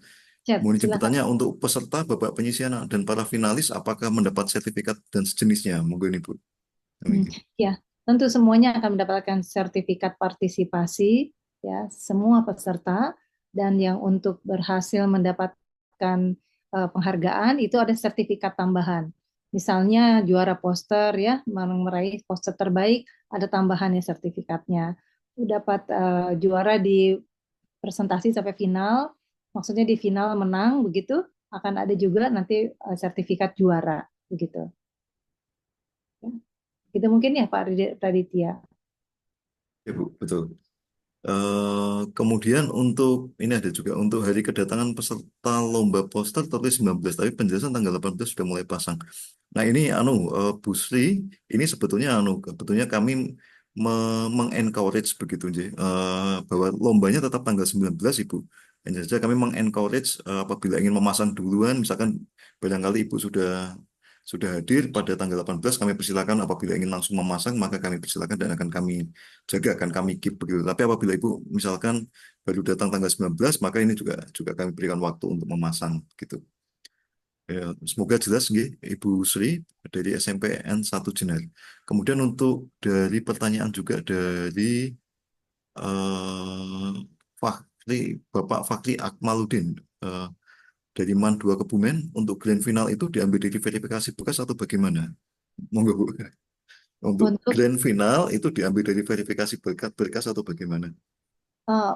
Mohon izin Silakan. bertanya untuk peserta babak penyisian dan para finalis apakah mendapat sertifikat dan sejenisnya? Monggo ini Bu. Ya, tentu semuanya akan mendapatkan sertifikat partisipasi ya, semua peserta dan yang untuk berhasil mendapatkan penghargaan itu ada sertifikat tambahan. Misalnya juara poster ya, meraih poster terbaik ada tambahannya sertifikatnya. Dapat juara di presentasi sampai final, maksudnya di final menang begitu, akan ada juga nanti sertifikat juara begitu. Ya. Itu mungkin ya Pak Raditya. Ya Bu, betul. Kemudian untuk ini ada juga untuk hari kedatangan peserta lomba poster tertulis 19, tapi penjelasan tanggal 18 sudah mulai pasang. Nah ini Bu Sri, ini sebetulnya kami mengencourage begitu bahwa lombanya tetap tanggal 19 Ibu. Hanya saja kami mengencourage apabila ingin memasang duluan, misalkan barangkali Ibu sudah hadir pada tanggal 18, kami persilakan. Apabila ingin langsung memasang, maka kami persilakan dan akan kami jaga, akan kami keep begitu. Tapi apabila Ibu misalkan baru datang tanggal 19, maka ini juga kami berikan waktu untuk memasang gitu. Ya, semoga jelas nggih, Ibu Sri dari SMPN 1 Jenar. Kemudian untuk dari pertanyaan juga dari eh, Fakri, Bapak Fakri Akmaludin dari MAN 2 Kebumen, untuk grand final itu diambil dari verifikasi bekas atau bagaimana? Monggo Bu. Untuk Untuk grand final itu diambil dari verifikasi berkas atau bagaimana?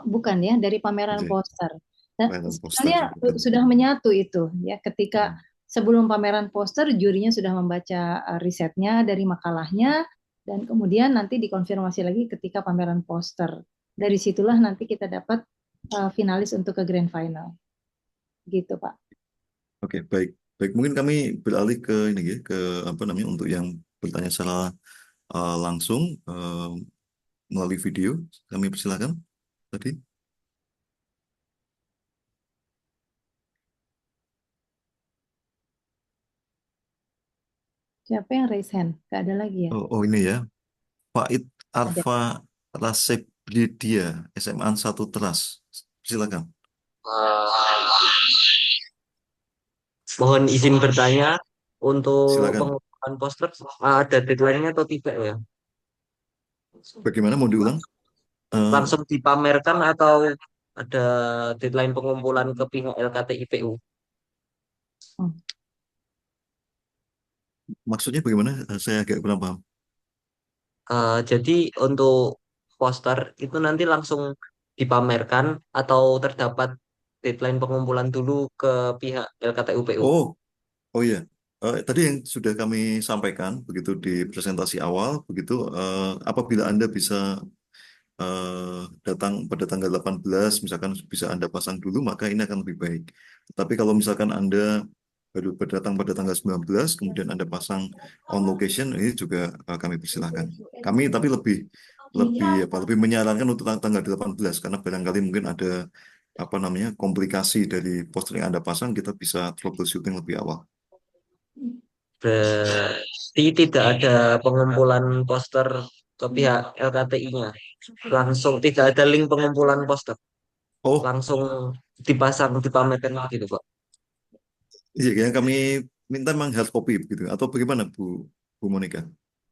bukan ya, dari pameran Oke, poster. Nah, final poster sebenarnya bukan. sudah menyatu itu ya, ketika Hmm. sebelum pameran poster jurinya sudah membaca risetnya dari makalahnya, dan kemudian nanti dikonfirmasi lagi ketika pameran poster. Dari situlah nanti kita dapat finalis untuk ke grand final. Gitu, Pak. Oke, baik. Baik, mungkin kami beralih ke ini ya, ke apa namanya, untuk yang bertanya secara langsung melalui video. Kami persilakan tadi. Siapa yang raise hand? Gak ada lagi ya? Oh ini ya, Faid Ada. Arfa Rasep Lydia, SMA 1 Teras. Silakan. Mohon izin bertanya, untuk Silakan. pengumpulan poster ada deadline-nya atau tidak ya? Bagaimana mau diulang? Langsung dipamerkan atau ada deadline pengumpulan ke pihak LKTIPU? Oh. Maksudnya bagaimana? Saya agak kurang paham. Jadi untuk poster itu nanti langsung dipamerkan atau terdapat deadline pengumpulan dulu ke pihak LKTUPU? Oh, oh iya. Tadi yang sudah kami sampaikan begitu di presentasi awal, begitu apabila Anda bisa datang pada tanggal 18, misalkan bisa Anda pasang dulu, maka ini akan lebih baik. Tapi kalau misalkan Anda baru berdatang pada tanggal 19, kemudian Anda pasang on location, ini juga kami persilahkan. Kami tapi lebih menyarankan untuk tanggal 18, karena barangkali mungkin ada apa namanya komplikasi dari poster yang Anda pasang, kita bisa troubleshooting lebih awal. Berarti tidak ada pengumpulan poster ke pihak LKTI-nya. Langsung tidak ada link pengumpulan poster. Oh, Langsung dipasang, dipamerkan gitu, Pak. iya, yang kami minta memang hard copy begitu, atau bagaimana Bu Monica?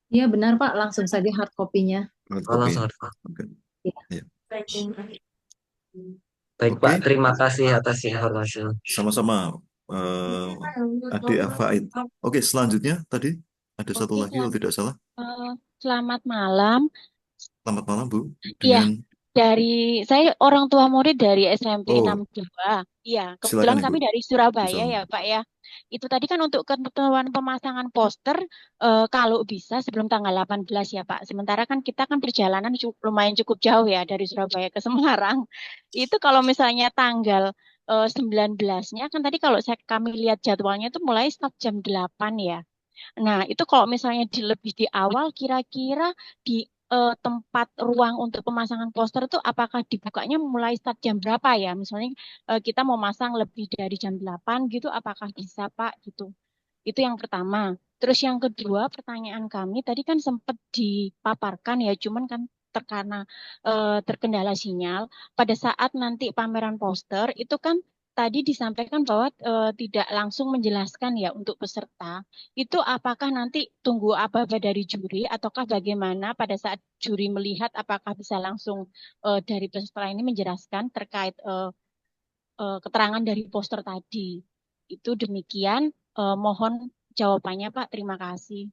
Iya benar Pak, langsung saja hard copy-nya. Hard Oh, copy. langsung ada. Oke. Ya. Iya. Baik, Oke. Pak. Terima kasih atas informasinya. Sama-sama, Adik Faid. Oke, selanjutnya tadi ada satu Oke, lagi kalau tidak salah. selamat malam. Selamat malam, Bu. Iya, Dengan saya orang tua murid dari SMP oh, 62. Iya, kebetulan silakan Ibu. kami dari Bisa. Surabaya ya, Pak ya. Itu tadi kan untuk ketentuan pemasangan poster kalau bisa sebelum tanggal 18 ya, Pak. Sementara kan kita kan perjalanan lumayan cukup jauh ya dari Surabaya ke Semarang. Itu kalau misalnya tanggal 19-nya kan tadi kalau kami lihat jadwalnya itu mulai start jam 8 ya. Nah, itu kalau misalnya lebih di awal, kira-kira di tempat ruang untuk pemasangan poster itu apakah dibukanya mulai start jam berapa ya? Misalnya kita mau masang lebih dari jam 8 gitu, apakah bisa Pak gitu? Itu yang pertama. Terus yang kedua, pertanyaan kami tadi kan sempat dipaparkan ya, cuman kan karena terkendala sinyal. Pada saat nanti pameran poster itu kan tadi disampaikan bahwa tidak langsung menjelaskan ya untuk peserta. Itu apakah nanti tunggu apa-apa dari juri ataukah bagaimana pada saat juri melihat apakah bisa langsung dari peserta ini menjelaskan terkait keterangan dari poster tadi. Itu demikian. Mohon jawabannya, Pak. Terima kasih.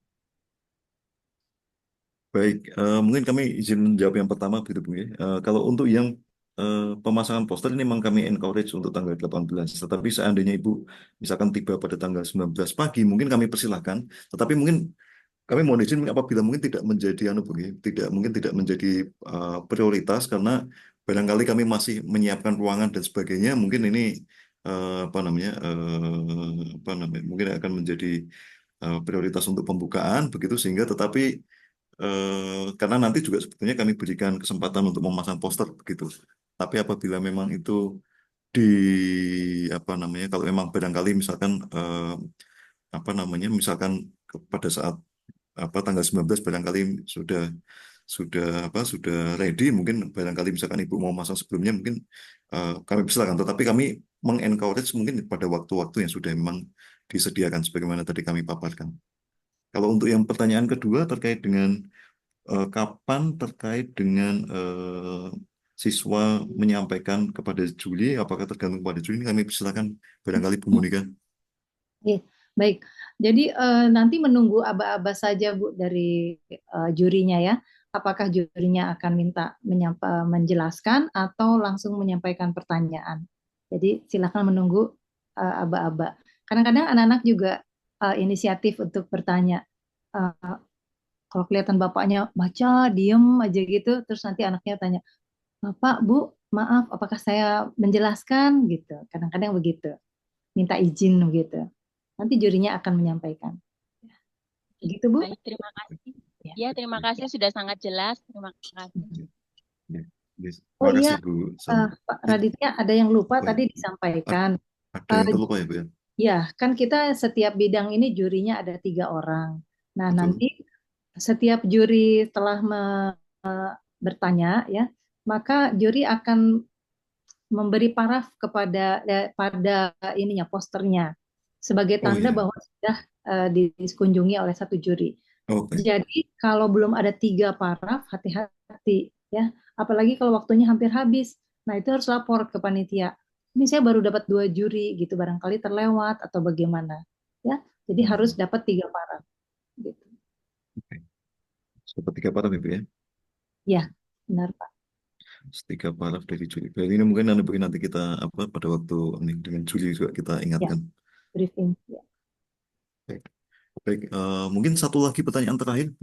Baik, mungkin kami izin menjawab yang pertama begitu Bu ya. Kalau untuk yang pemasangan poster ini memang kami encourage untuk tanggal 18. Tetapi seandainya Ibu misalkan tiba pada tanggal 19 pagi, mungkin kami persilahkan. Tetapi mungkin kami mohon izin apabila mungkin tidak menjadi tidak mungkin tidak menjadi prioritas karena barangkali kami masih menyiapkan ruangan dan sebagainya. Mungkin ini mungkin akan menjadi prioritas untuk pembukaan begitu sehingga tetapi karena nanti juga sebetulnya kami berikan kesempatan untuk memasang poster begitu. Tapi apabila memang itu di kalau memang barangkali misalkan misalkan pada saat tanggal 19 barangkali sudah ready, mungkin barangkali misalkan Ibu mau masang sebelumnya mungkin kami persilakan, tetapi kami mengencourage mungkin pada waktu-waktu yang sudah memang disediakan sebagaimana tadi kami paparkan. Kalau untuk yang pertanyaan kedua terkait dengan kapan terkait dengan siswa menyampaikan kepada Juli, apakah tergantung pada Juli, ini kami persilakan barangkali Bu Monika. Oke, baik. Jadi nanti menunggu aba-aba saja Bu dari jurinya ya. Apakah jurinya akan minta menjelaskan atau langsung menyampaikan pertanyaan. Jadi silakan menunggu aba-aba. Kadang-kadang anak-anak juga inisiatif untuk bertanya. Kalau kelihatan bapaknya baca, diem aja gitu, terus nanti anaknya tanya, Bapak, Bu, maaf, apakah saya menjelaskan gitu. Kadang-kadang begitu, minta izin begitu. Nanti jurinya akan menyampaikan. Begitu, Bu? Baik, terima kasih. Ya, terima kasih sudah sangat jelas. Terima kasih. Oh Terima iya, kasih Bu. Pak Raditya, ada yang lupa Oh, tadi disampaikan. Ada yang terlupa ya Bu ya? Ya, kan kita setiap bidang ini jurinya ada 3 orang. Nah, Betul. nanti setiap juri telah bertanya, ya, maka juri akan memberi paraf kepada pada ininya posternya sebagai Oh tanda iya. bahwa sudah dikunjungi oleh satu juri. Oke. Jadi kalau belum ada 3 paraf, hati-hati ya. Apalagi kalau waktunya hampir habis. Nah itu harus lapor ke panitia. Ini saya baru dapat 2 juri gitu, barangkali terlewat atau bagaimana ya. Jadi harus dapat 3 paraf. Gitu. Oke. Dapat 3 paraf Ibu ya? Ya, benar Pak. 3 paraf dari Juli. Berarti ini mungkin nanti kita pada waktu ini dengan Juli juga kita Ya, ingatkan. briefing. Ya. Baik, mungkin satu lagi pertanyaan terakhir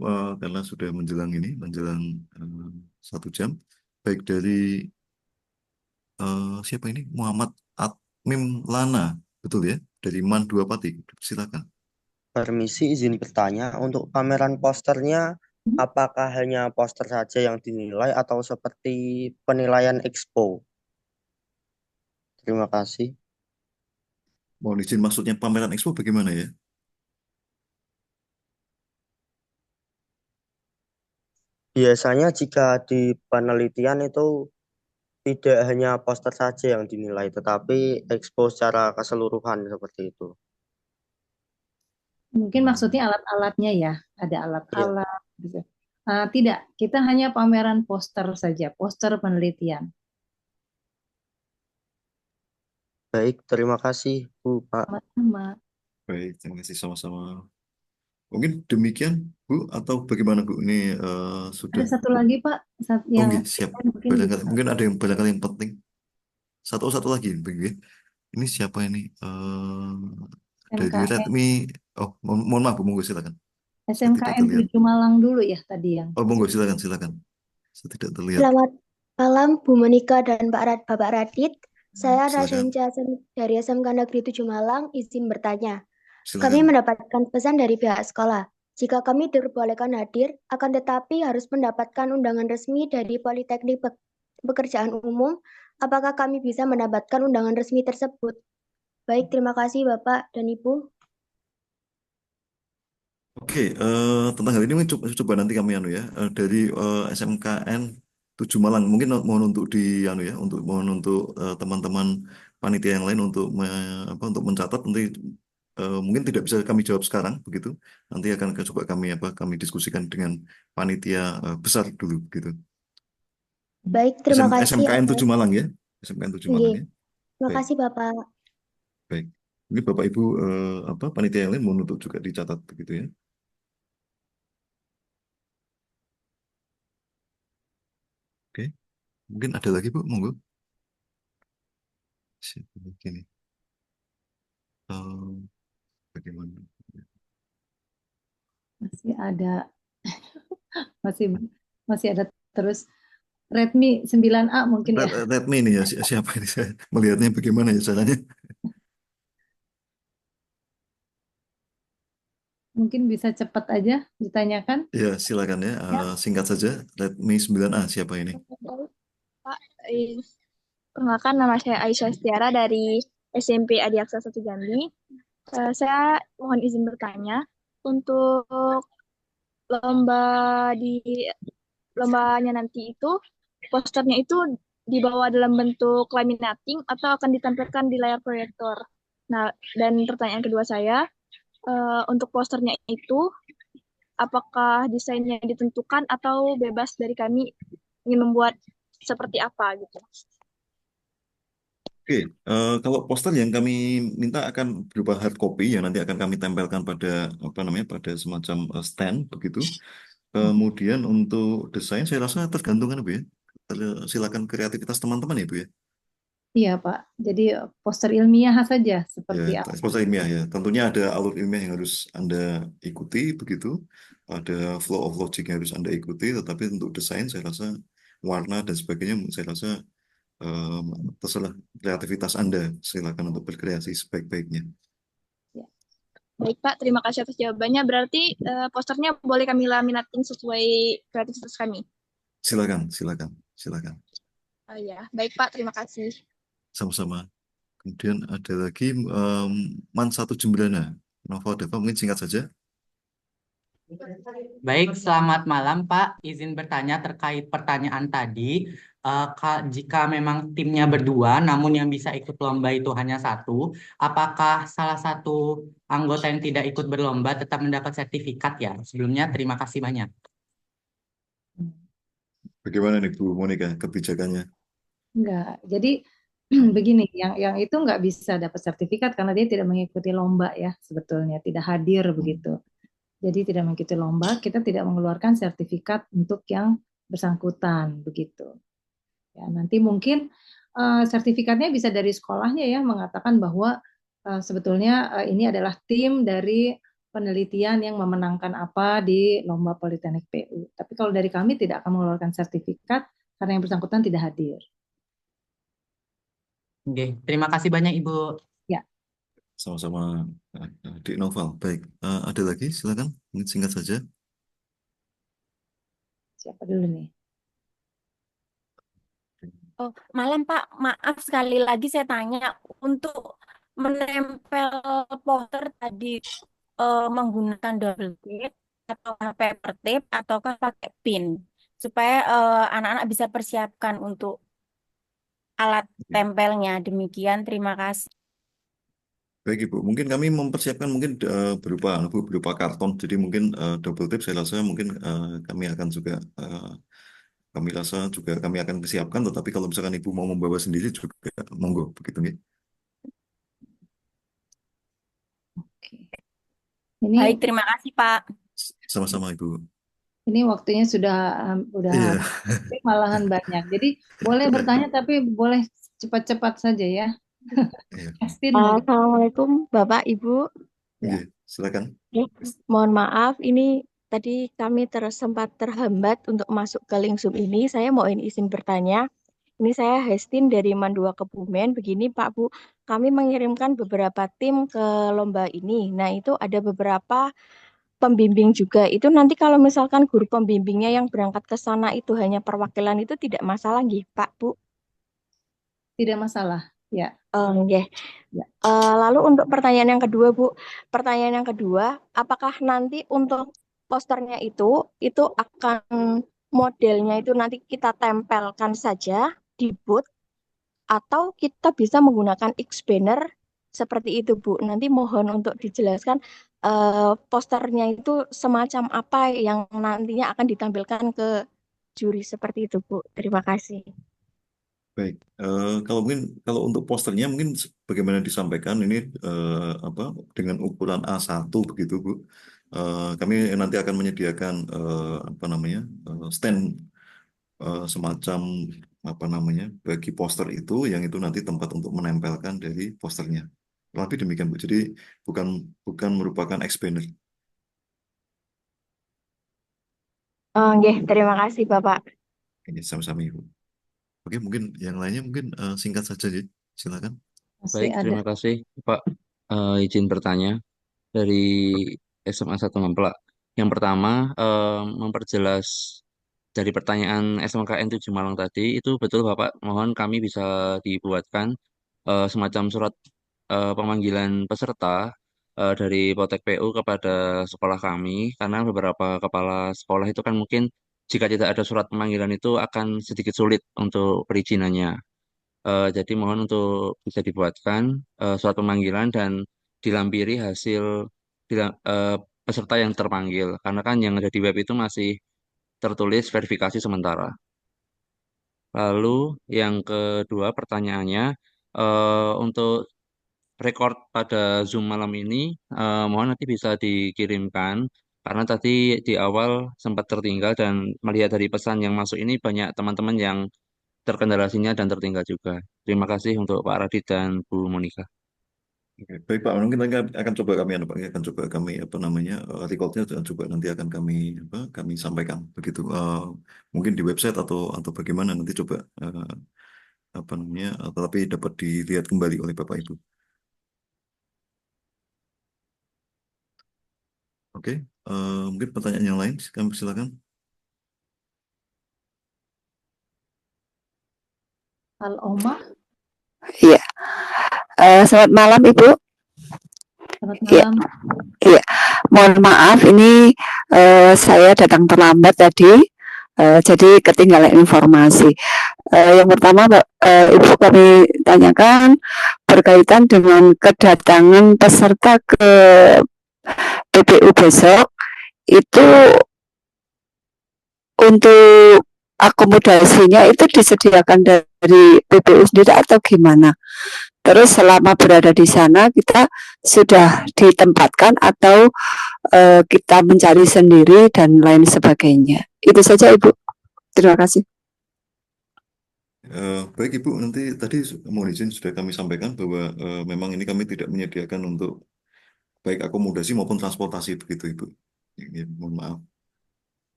karena sudah menjelang 1 jam. Baik dari siapa ini? Muhammad Atmim Lana, betul ya? Dari Man 2 Pati. Silakan. Permisi izin bertanya, untuk pameran posternya apakah hanya poster saja yang dinilai atau seperti penilaian expo? Terima kasih. Mohon izin maksudnya pameran expo bagaimana ya? Biasanya jika di penelitian itu tidak hanya poster saja yang dinilai, tetapi expo secara keseluruhan seperti itu. Mungkin maksudnya alat-alatnya ya, ada Iya. alat-alat gitu. Tidak, kita hanya pameran poster saja, poster penelitian. Baik, terima kasih Bu, Pak. Sama-sama. Baik, terima kasih sama-sama. Mungkin demikian Bu, atau bagaimana Bu? Ini sudah. Ada satu lagi Pak, Oh yang nggih, siap. mungkin bisa. Mungkin ada yang barangkali yang penting. Satu lagi, begitu. Ini siapa ini? Dari SMKN, Redmi. Oh, mohon maaf Bu, monggo silakan. Saya tidak SMKN terlihat. 7 Malang dulu ya tadi yang. Oh, monggo silakan. Saya tidak terlihat. Selamat malam Bu Monika dan Bapak Radit. Saya Silakan. Rasunja dari SMK Negeri 7 Malang, izin bertanya. Kami Silakan. mendapatkan pesan dari pihak sekolah. Jika kami diperbolehkan hadir, akan tetapi harus mendapatkan undangan resmi dari Politeknik Pekerjaan Umum. Apakah kami bisa mendapatkan undangan resmi tersebut? Baik, terima kasih Bapak dan Ibu. Oke, tentang hal ini mungkin coba nanti kami dari SMKN 7 Malang mungkin mohon untuk mohon untuk teman-teman panitia yang lain untuk untuk mencatat nanti mungkin tidak bisa kami jawab sekarang begitu. Nanti akan coba kami diskusikan dengan panitia besar dulu gitu. Baik, terima kasih. SMKN 7 Malang ya. SMKN 7 Malang ya. Terima Baik. kasih Bapak. Baik. Ini Bapak Ibu panitia yang lain mohon untuk juga dicatat begitu ya. Oke. Mungkin ada lagi Bu, monggo. Siapa lagi nih? Eh, bagaimana? Masih ada, masih masih ada terus. Redmi 9A mungkin ya. Redmi ini ya, siapa ini? Saya melihatnya bagaimana ya caranya? Mungkin bisa cepat aja ditanyakan. Ya, silakan ya. Singkat saja, Redmi 9A siapa ini? Pak, perkenalkan nama saya Aisyah Setiara dari SMP Adiaksa 1 Jambi. Saya mohon izin bertanya untuk lomba di lombanya nanti itu posternya itu dibawa dalam bentuk laminating atau akan ditampilkan di layar proyektor. Nah, dan pertanyaan kedua saya, untuk posternya itu apakah desainnya ditentukan atau bebas dari kami ingin membuat seperti apa gitu? Oke, kalau poster yang kami minta akan berupa hard copy yang nanti akan kami tempelkan pada apa namanya pada semacam stand begitu. Kemudian untuk desain saya rasa tergantung kan Bu ya. Silakan kreativitas teman-teman ya Bu ya. Iya Pak, jadi poster ilmiah saja seperti Ya, apa? poster ilmiah ya. Tentunya ada alur ilmiah yang harus Anda ikuti begitu. Ada flow of logic yang harus Anda ikuti. Tetapi untuk desain saya rasa warna dan sebagainya saya rasa terserah kreativitas Anda. Silakan untuk berkreasi sebaik-baiknya. Baik Pak, terima kasih atas jawabannya. Berarti posternya boleh kami laminating sesuai kreativitas kami. Silakan, silakan, silakan. Oh ya, baik Pak, terima kasih. Sama-sama. Kemudian ada lagi Man Satu Jembrana. Nova Deva mungkin singkat saja. Baik, selamat malam Pak. Izin bertanya terkait pertanyaan tadi. Jika memang timnya berdua, namun yang bisa ikut lomba itu hanya satu, apakah salah satu anggota yang tidak ikut berlomba tetap mendapat sertifikat ya? Sebelumnya terima kasih banyak. Bagaimana nih Bu Monika kebijakannya? Enggak, jadi begini, yang itu nggak bisa dapat sertifikat karena dia tidak mengikuti lomba ya sebetulnya, tidak hadir begitu. Jadi tidak mengikuti lomba, kita tidak mengeluarkan sertifikat untuk yang bersangkutan begitu. Ya, nanti mungkin sertifikatnya bisa dari sekolahnya ya mengatakan bahwa sebetulnya ini adalah tim dari penelitian yang memenangkan apa di lomba Politeknik PU. Tapi kalau dari kami tidak akan mengeluarkan sertifikat karena yang bersangkutan tidak hadir. Oke, terima kasih banyak Ibu. Ya. Sama-sama Dik Noval. Baik, ada lagi silakan. Mungkin singkat saja. Siapa dulu nih? Oh, malam Pak, maaf sekali lagi saya tanya untuk menempel poster tadi menggunakan double tape atau paper tape ataukah pakai pin supaya anak-anak bisa persiapkan untuk alat tempelnya. Demikian, terima kasih. Baik Ibu, mungkin kami mempersiapkan mungkin berupa karton. Jadi mungkin double tape saya rasa mungkin kami akan juga kami akan persiapkan. Tetapi kalau misalkan Ibu mau membawa sendiri juga monggo begitu nih. Ini Baik, terima kasih Pak. Sama-sama Ibu. Ini waktunya sudah Iya. habis, malahan banyak. Jadi boleh bertanya tapi boleh cepat-cepat saja ya. Assalamualaikum Bapak Ibu. Iya, silakan. Mohon maaf, ini tadi kami sempat terhambat untuk masuk ke link Zoom ini. Saya mau izin bertanya. Ini saya Hestin dari Mandua Kebumen. Begini Pak Bu, kami mengirimkan beberapa tim ke lomba ini. Nah itu ada beberapa pembimbing juga. Itu nanti kalau misalkan guru pembimbingnya yang berangkat ke sana itu hanya perwakilan itu tidak masalah nggih Pak Bu? Tidak masalah, ya. Yeah. Lalu untuk pertanyaan yang kedua Bu, pertanyaan yang kedua, apakah nanti untuk posternya itu akan modelnya itu nanti kita tempelkan saja di booth atau kita bisa menggunakan X-banner seperti itu Bu? Nanti mohon untuk dijelaskan posternya itu semacam apa yang nantinya akan ditampilkan ke juri seperti itu Bu. Terima kasih. Baik, kalau untuk posternya mungkin bagaimana disampaikan ini dengan ukuran A1 begitu Bu. Kami nanti akan menyediakan stand semacam apa namanya bagi poster itu yang itu nanti tempat untuk menempelkan dari posternya. Tapi demikian Bu. Jadi bukan bukan merupakan expander. Oh, nggih, terima kasih Bapak. Ini sama-sama Ibu. Oke, mungkin yang lainnya mungkin singkat saja, Ji. Silakan. Masih Baik, ada. terima kasih Pak. Izin bertanya dari SMA 1 Ngemplak. Yang pertama, memperjelas dari pertanyaan SMKN 7 Malang tadi, itu betul Bapak, mohon kami bisa dibuatkan semacam surat pemanggilan peserta dari Potek PU kepada sekolah kami, karena beberapa kepala sekolah itu kan mungkin jika tidak ada surat pemanggilan itu akan sedikit sulit untuk perizinannya. Jadi mohon untuk bisa dibuatkan surat pemanggilan dan dilampiri hasil peserta yang terpanggil. Karena kan yang ada di web itu masih tertulis verifikasi sementara. Lalu yang kedua pertanyaannya, untuk record pada Zoom malam ini, mohon nanti bisa dikirimkan. Karena tadi di awal sempat tertinggal dan melihat dari pesan yang masuk ini banyak teman-teman yang terkendala sinyal dan tertinggal juga. Terima kasih untuk Pak Radit dan Bu Monika. Oke, baik Pak, mungkin nanti akan coba kami Pak, akan coba kami apa namanya recordnya dan coba nanti akan kami sampaikan begitu. Mungkin di website atau bagaimana nanti coba apa namanya tetapi dapat dilihat kembali oleh Bapak Ibu. Oke, mungkin pertanyaan yang lain kami silakan. Al-Oma, Iya. Selamat malam Ibu. selamat Iya, malam. iya. Mohon maaf ini saya datang terlambat tadi, jadi ketinggalan informasi. Yang pertama, Ibu kami tanyakan berkaitan dengan kedatangan peserta ke PPU besok itu untuk akomodasinya itu disediakan dari PPU sendiri atau gimana? Terus selama berada di sana kita sudah ditempatkan atau kita mencari sendiri dan lain sebagainya. Itu saja Ibu. Terima kasih. Baik Ibu, nanti tadi mohon izin sudah kami sampaikan bahwa memang ini kami tidak menyediakan untuk baik akomodasi maupun transportasi begitu Ibu. Ya, mohon maaf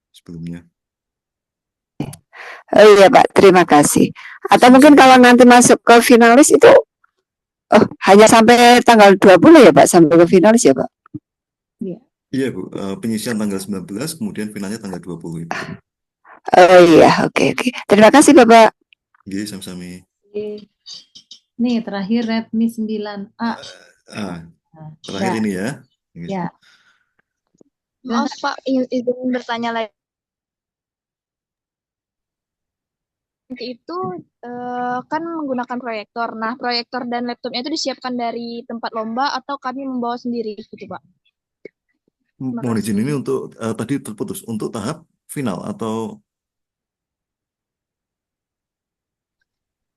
sebelumnya. Oh iya Pak, terima kasih. Atau mungkin kalau nanti masuk ke finalis itu hanya sampai tanggal 20 ya Pak, sampai ke finalis ya Pak? Iya. Iya Bu, penyisian tanggal 19 kemudian finalnya tanggal 20 Ibu. Oh iya, oke. Terima kasih Bapak. Iya, sama-sama. Nih terakhir Redmi 9A. Terakhir ini ya. Ya. Maaf Pak, izin bertanya lagi. Itu kan menggunakan proyektor. Nah, proyektor dan laptopnya itu disiapkan dari tempat lomba atau kami membawa sendiri gitu, Pak? Mohon izin ini untuk tadi terputus untuk tahap final atau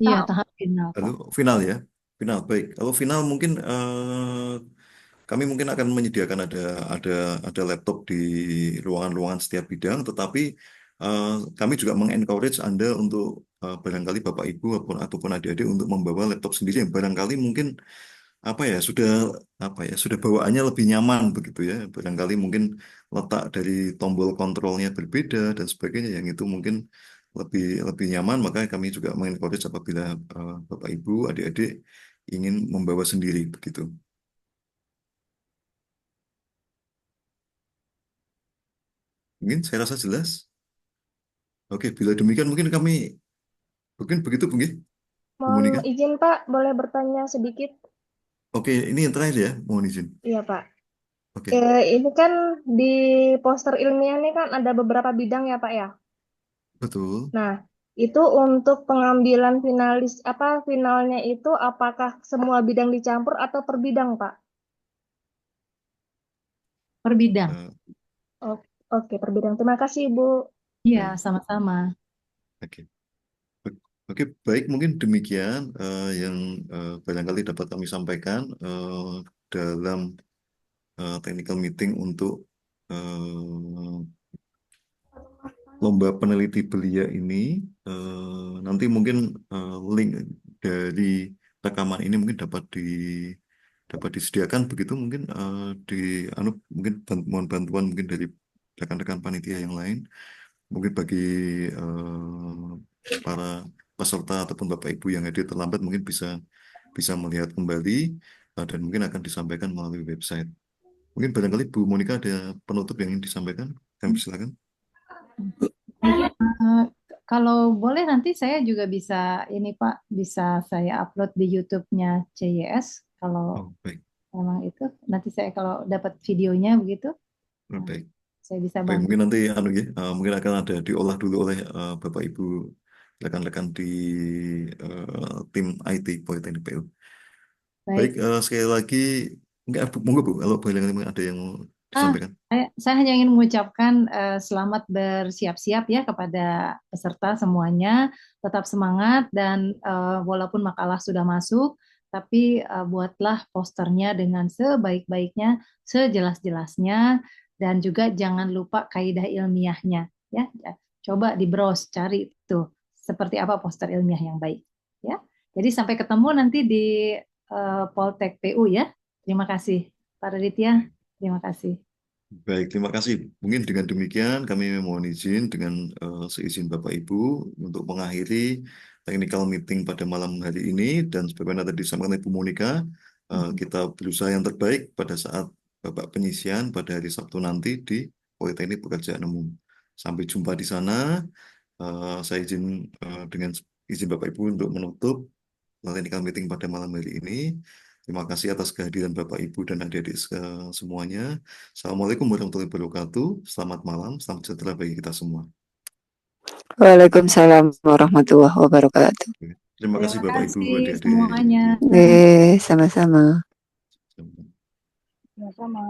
Iya, tahap final, Pak. lalu final ya. Final baik. Kalau final mungkin kami mungkin akan menyediakan ada laptop di ruangan-ruangan setiap bidang, tetapi kami juga mengencourage Anda untuk barangkali Bapak Ibu ataupun adik-adik untuk membawa laptop sendiri yang barangkali mungkin sudah bawaannya lebih nyaman begitu ya. Barangkali mungkin letak dari tombol kontrolnya berbeda dan sebagainya yang itu mungkin lebih nyaman, maka kami juga mengencourage apabila Bapak Ibu adik-adik ingin membawa sendiri begitu. Mungkin saya rasa jelas. Oke, bila demikian mungkin begitu mungkin. Mohon izin Pak, boleh bertanya sedikit? Oke, ini yang terakhir ya, mohon izin. Iya Pak. Oke. Ini kan di poster ilmiah ini kan ada beberapa bidang ya Pak ya? Betul. Nah, itu untuk pengambilan finalnya itu apakah semua bidang dicampur atau per bidang Pak? Per bidang. Oke, per bidang. Terima kasih Ibu. Iya, sama-sama. Oke, baik mungkin demikian yang barangkali dapat kami sampaikan dalam technical meeting untuk lomba peneliti belia ini nanti mungkin link dari rekaman ini mungkin dapat disediakan begitu mungkin mungkin mohon bantuan mungkin dari rekan-rekan panitia yang lain mungkin bagi para peserta ataupun Bapak Ibu yang hadir terlambat mungkin bisa melihat kembali dan mungkin akan disampaikan melalui website. Mungkin barangkali Bu Monica ada penutup yang ingin disampaikan, kami silakan. Kalau boleh nanti saya juga bisa ini Pak, bisa saya upload di YouTube-nya CYS kalau Baik, memang itu. Nanti saya kalau dapat videonya begitu, baik. saya bisa Baik, bantu. mungkin nanti mungkin akan ada diolah dulu oleh Bapak Ibu rekan-rekan di tim IT Politeknik PU. Baik, Baik. sekali lagi monggo Bu, kalau boleh ada yang mau disampaikan. Saya hanya ingin mengucapkan selamat bersiap-siap ya kepada peserta semuanya. Tetap semangat dan walaupun makalah sudah masuk, tapi buatlah posternya dengan sebaik-baiknya, sejelas-jelasnya, dan juga jangan lupa kaidah ilmiahnya. Ya, coba di browse, cari tuh seperti apa poster ilmiah yang baik. Ya, jadi sampai ketemu nanti di Poltek PU ya. Terima kasih, Pak Raditya. Terima kasih. Baik, terima kasih. Mungkin dengan demikian kami mohon izin dengan seizin Bapak Ibu untuk mengakhiri technical meeting pada malam hari ini dan sebagaimana tadi disampaikan Ibu Monica, kita berusaha yang terbaik pada saat Bapak penyisian pada hari Sabtu nanti di Politeknik Pekerjaan Umum. Sampai jumpa di sana. Saya izin dengan izin Bapak Ibu untuk menutup technical meeting pada malam hari ini. Terima kasih atas kehadiran Bapak, Ibu, dan adik-adik semuanya. Assalamualaikum warahmatullahi wabarakatuh. Selamat malam, salam sejahtera bagi kita semua. Waalaikumsalam warahmatullahi wabarakatuh. Terima kasih Bapak, Ibu, adik-adik. Semuanya. Sama-sama. Sama-sama.